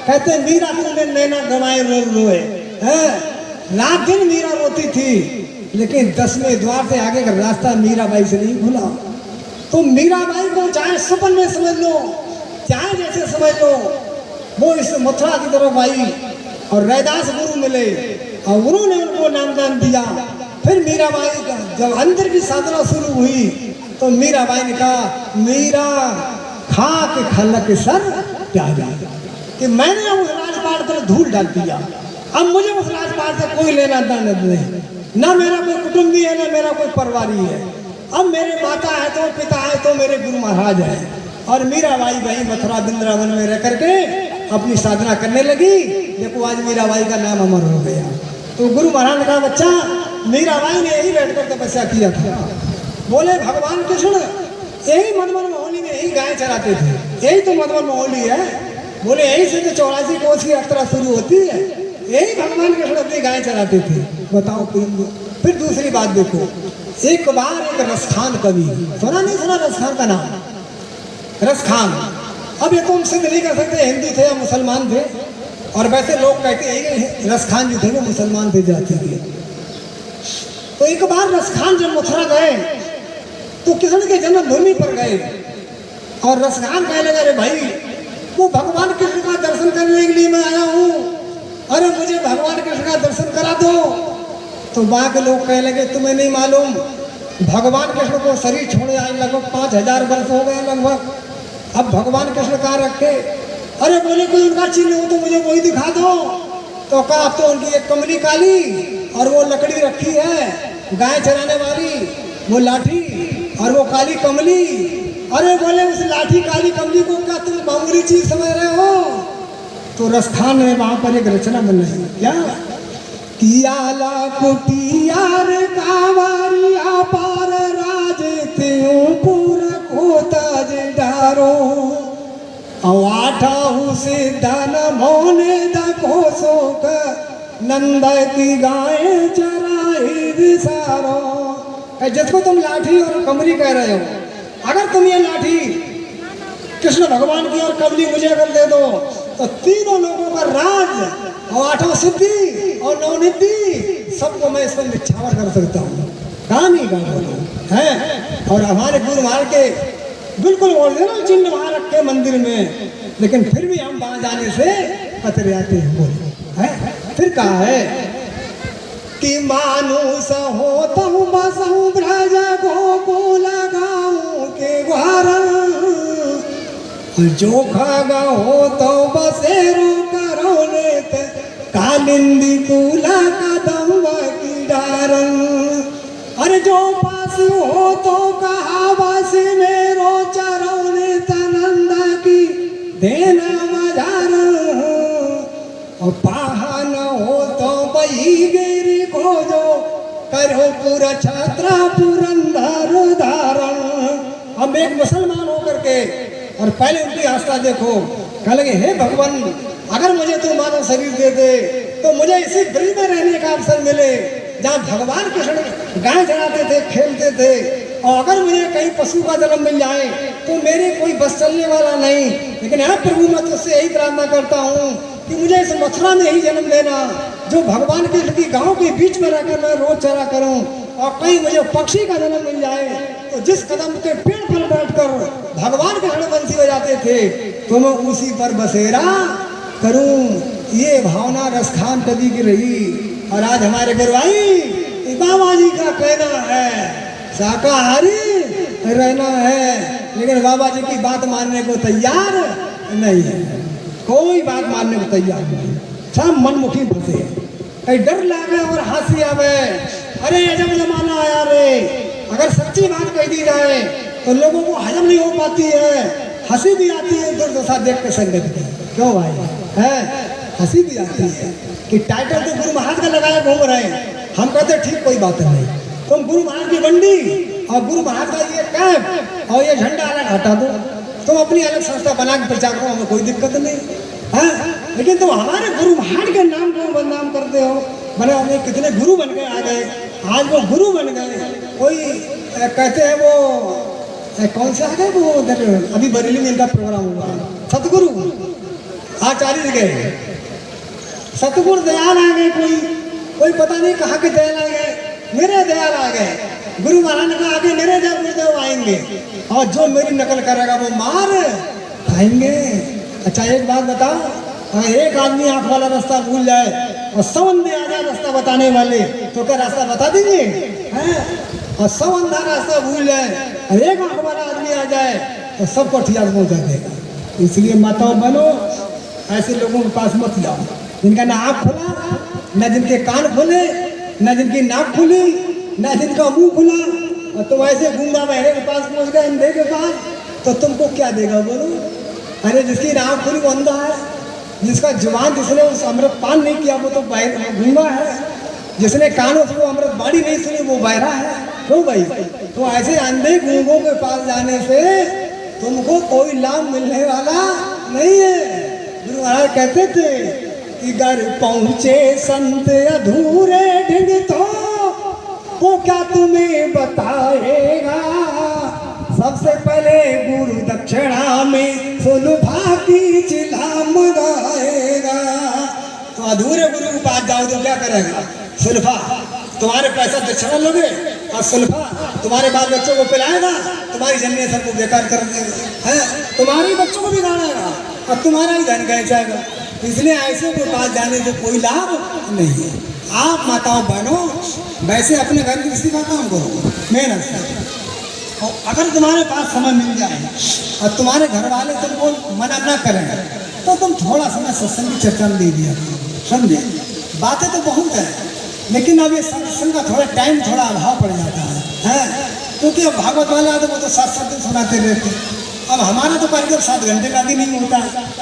कहते मीरा तुमने नैना गंवाए रो रोए है, रात दिन मीरा रोती थी, लेकिन 10वें द्वार से आगे का रास्ता मीराबाई से नहीं खुला। तो मीराबाई को चाहे सपन में समझ लो, चाहे जैसे समझ लो, वो इस मथुरा की तरफ आई और रैदास गुरु मिले और उन्होंने उनको नामदान दिया। फिर मीराबाई का जब अंदर की साधना शुरू हुई तो मीराबाई ने कहा, मीरा खा के खलक सर प्यारा, कि मैंने उस राजपाट पर धूल डाल दिया, अब मुझे उस राजपाट से कोई लेना देना नहीं, ना मेरा कोई कुटुंबी है ना मेरा कोई परिवारी है, अब मेरे माता है तो पिता है तो मेरे गुरु महाराज है। और मीराबाई वही मथुरा वृंदावन में रह करके अपनी साधना करने लगी। देखो आज मीराबाई का नाम अमर हो गया। तो गुरु महाराज का बच्चा मीराबाई ने यही बैठकर तपस्या किया था। बोले भगवान कृष्ण यही मधुबन महोली में यही गाय चराते थे, यही तो मधुबन महोली है। बोले यही से तो 84 कोस की यात्रा शुरू होती है, यही भगवान कृष्ण अपनी गाय चराते थे। बताओ। फिर दूसरी बात देखो, एक बार एक रसखान कवि, सुना नहीं सुना रसखान का नाम? रसखान, अब ये तो हम सिद्ध नहीं कर सकते हिंदू थे या मुसलमान थे, और वैसे लोग कहते हैं रसखान जो थे वो मुसलमान थे जाति के। तो एक बार रसखान जब मथुरा गए तो कृष्ण के जन्मभूमि पर गए और रसखान कहने लगे, अरे भाई वो भगवान कृष्ण का दर्शन करने के लिए मैं आया हूँ, अरे मुझे भगवान कृष्ण का दर्शन करा दो। तो वहाँ के लोग कहने लगे, तुम्हें नहीं मालूम भगवान कृष्ण को शरीर छोड़े आए लगभग 5000 वर्ष हो गए लगभग, अब भगवान कृष्ण कहाँ रखे? अरे बोले कोई उनका चिन्ह हो तो मुझे वही दिखा दो। तो कहा अब तो उनकी एक कमली काली और वो लकड़ी रखी है गाय चराने वाली, वो लाठी और वो काली कमली। अरे बोले उस लाठी काली कमली को क्या तुम मामूली चीज समझ रहे हो? तो रसखान में वहां पर एक रचना बन रही है, क्या कियाला कुटियार कावरिया पार राज त्यों पूरा होता चारो आठाऊ से दान मोने दको सोक नंद की गाय चराई दिसारो। जिसको तुम लाठी और कमरी कह रहे हो, अगर तुम ये लाठी कृष्ण भगवान की और कमली मुझे अगर दे दो तो तीनों लोगों का राज और आठों सिद्धि और नवनिधि सबको मैं इसमें निछावर कर सकता हूँ। कहानी का है। और हमारे गुरु महाराज के बिल्कुल ओरिजिनल चिन्ह वहां रखे मंदिर में, लेकिन फिर भी हम वहां जाने से कतरे आते हैं। बोले है फिर कहा है कि मानुष हो तो बसहु ब्रज गोकुल गाँव के ग्वार, जो खागा हो तो बसेरो करो लेत कालिंदी कूला कदम की डारन। अरे जो पास हो तो कहा बस मेरो चरौने तनंदा की देना मजार, और पाहा न हो तो बही गिरी खोजो करो पूरा छात्रा पुरंदर धारण। हम एक मुसलमान होकर के और पहले उनकी आस्था देखो, कह लगे हे भगवान अगर मुझे तू मानव शरीर दे दे तो मुझे इसी ब्रिज में रहने का अवसर मिले जहाँ भगवान कृष्ण गाय चराते थे, खेलते थे, और अगर मुझे कहीं पशु का जन्म मिल जाए तो मेरे कोई बस चलने वाला नहीं, लेकिन यहाँ प्रभु मैं तुझसे यही प्रार्थना करता हूँ कि मुझे इस मथुरा में ही जन्म देना जो भगवान कृष्ण की गाँव के बीच में रहकर मैं रोज चरा करूँ, और कहीं मुझे पक्षी का जन्म मिल जाए तो जिस कदम के पेड़ पर बैठकर भगवान के रण बंसी बजाते थे तो मैं उसी पर बसेरा करूं। ये भावना रसखान कवि की रही। और आज हमारे गुरुभाई बाबा जी का कहना है शाकाहारी रहना है, लेकिन बाबा जी की बात मानने को तैयार नहीं है। कोई बात मानने को तैयार नहीं, सब मनमुखी फंसे, कहीं डर लागे और हंसी आवे। अरे अजब जमाना आया रे, अगर सच्ची बात कह दी जाए तो लोगों को हजम नहीं हो पाती है, हंसी भी आती है दुर्दशा देख के संगत की। क्यों भाई है हंसी भी आती है कि टाइटल तो गुरु महाराज का लगाए घूम रहे हैं। हम कहते ठीक कोई बात नहीं, तुम गुरु महाराज की बंडी और गुरु महाराज का ये कैंप और ये झंडा अलग हटा दो, तुम अपनी अलग संस्था बना के प्रचार करो, हमें कोई दिक्कत नहीं है। लेकिन तुम हमारे गुरु महाराज के नाम को बदनाम करते हो। मैंने हमें कितने गुरु बन गए आ गए, आज वो गुरु बन गए। कोई कहते हैं वो कौन सा है वो अभी बरेली में इनका प्रोग्राम हुआ, सतगुरु आचार्य गए, सतगुरु दयाल आ गए, कोई पता नहीं कहाँ के दयाल आ गए, मेरे दयाल आ गए। गुरु महाराज ने कहा आगे मेरे जब गुरुदेव आएंगे और जो मेरी नकल करेगा वो मार खाएंगे। अच्छा एक बात बताओ, अगर एक आदमी आंख वाला रास्ता भूल जाए और 100 अंधे आ जाए रास्ता बताने वाले तो क्या रास्ता बता देंगे हैं? और 100 अंधा रास्ता भूल जाए और एक आंख वाला आदमी आ जाए तो सबको ठियार पहुंचा देगा। इसलिए माताओं बनो, ऐसे लोगों के पास मत जाओ जिनका ना आँख खुला, न जिनके कान खुले, न जिनकी नाक खुली, न जिनका मुंह खुला, और तुम ऐसे गूंगा बहरे के पास पहुंच गए, अंधे के पास, तो तुमको क्या देगा बोलो? अरे जिसकी नाक खुली वो अंधा है, जिसका जुबान जिसने उस अमृत पान नहीं किया वो तो गूंगा है, जिसने कानों से वो अमृत बाणी नहीं सुनी वो बहरा है। क्यों भाई? तो ऐसे अंधे गूंगों के पास जाने से तुमको कोई लाभ मिलने वाला नहीं है। गुरु महाराज कहते थे कि घर पहुँचे संत अधूरे ढिंग तो वो क्या तुम्हें बताएगा, सबसे पहले गुरु दक्षिणा में सुलभा की चिल्लाम गाएगा। तो अधूरे गुरु के पास जाओ तो क्या करेगा? सुलभा तुम्हारे पैसा दक्षिणा लोगे और सुलभा तुम्हारे बाल बच्चों को पिलाएगा, तुम्हारी जनरेशन को बेकार कर देगा, है तुम्हारे बच्चों को बिगाड़ेगा और तुम्हारा ही धन गह जाएगा। इसलिए ऐसे के पास जाने से कोई लाभ नहीं है। आप माताओं बहनों वैसे अपने घर की किसी का काम करो, मेहनत से, और अगर तुम्हारे पास समय मिल जाए और तुम्हारे घर वाले तुमको मना न करें तो तुम थोड़ा समय सत्संग की चर्चा में दे दिया, समझे? बातें तो बहुत है लेकिन अब ये सत्संग का थोड़ा टाइम थोड़ा अभाव पड़ जाता है, क्योंकि अब भागवत वाले आते वो तो 7-7 दिन सुनाते रहते। अब हमारा तो करीब 7 घंटे का भी नहीं होता,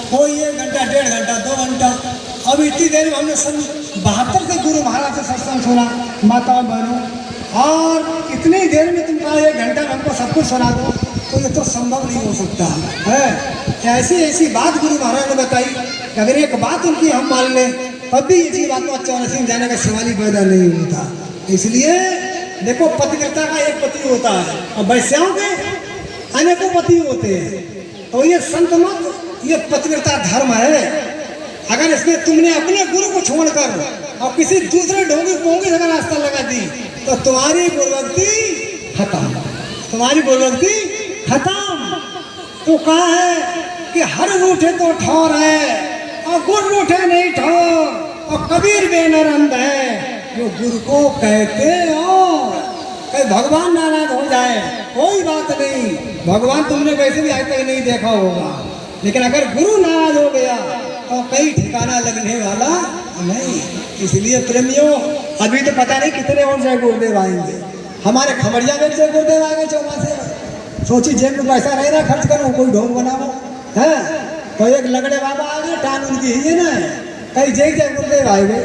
कोई 1 घंटा 1.5 घंटा 2 घंटा। अब इतनी देर में हमने 72 से गुरु महाराज से सत्संग सुना माताओं बहनों, और इतनी देर में तुम कहा 1 घंटा हमको सब कुछ सुना दो। तो ये तो संभव नहीं हो सकता है। ऐसी ऐसी बात गुरु महाराज ने बताई कि अगर एक बात उनकी हम मान लें तब भी इसी बात में 84 में जाने का सवाल ही पैदा नहीं होता। इसलिए देखो, पतिव्रता का एक पति होता है और वैश्याओं के अनेकों पति होते हैं। तो ये संत मत, ये पतिव्रता धर्म है। अगर इसमें तुमने अपने गुरु को छोड़कर और किसी दूसरे ढोंगी पोंगी अगर रास्ता लगा दी तो तुम्हारी गुरुभक्ति खत्म, तुम्हारी गुरुभक्ति खत्म। तो कहा है कि हर रूठे तो ठौर है और गुर रूठे नहीं ठौर, और कबीर बेनर अंध है जो गुरु को कहते और कहीं भगवान नाराज हो जाए कोई बात नहीं, भगवान तुमने वैसे भी आज तक नहीं देखा होगा, लेकिन अगर गुरु नाराज हो गया तो कहीं ठिकाना लगने वाला नहीं। इसलिए प्रेमियों, अभी तो पता नहीं कितने और जय गुरुदेव आएंगे। हमारे खमड़िया में जय गुरुदेव आएंगे चौमासे। सोची जेब में पैसा नहीं ना खर्च करो, कोई ढोंग बनाओ है। तो एक लगड़े बाबा आ गए, टान उनकी ही है ना, कहीं जय जय गुरुदेव आएंगे।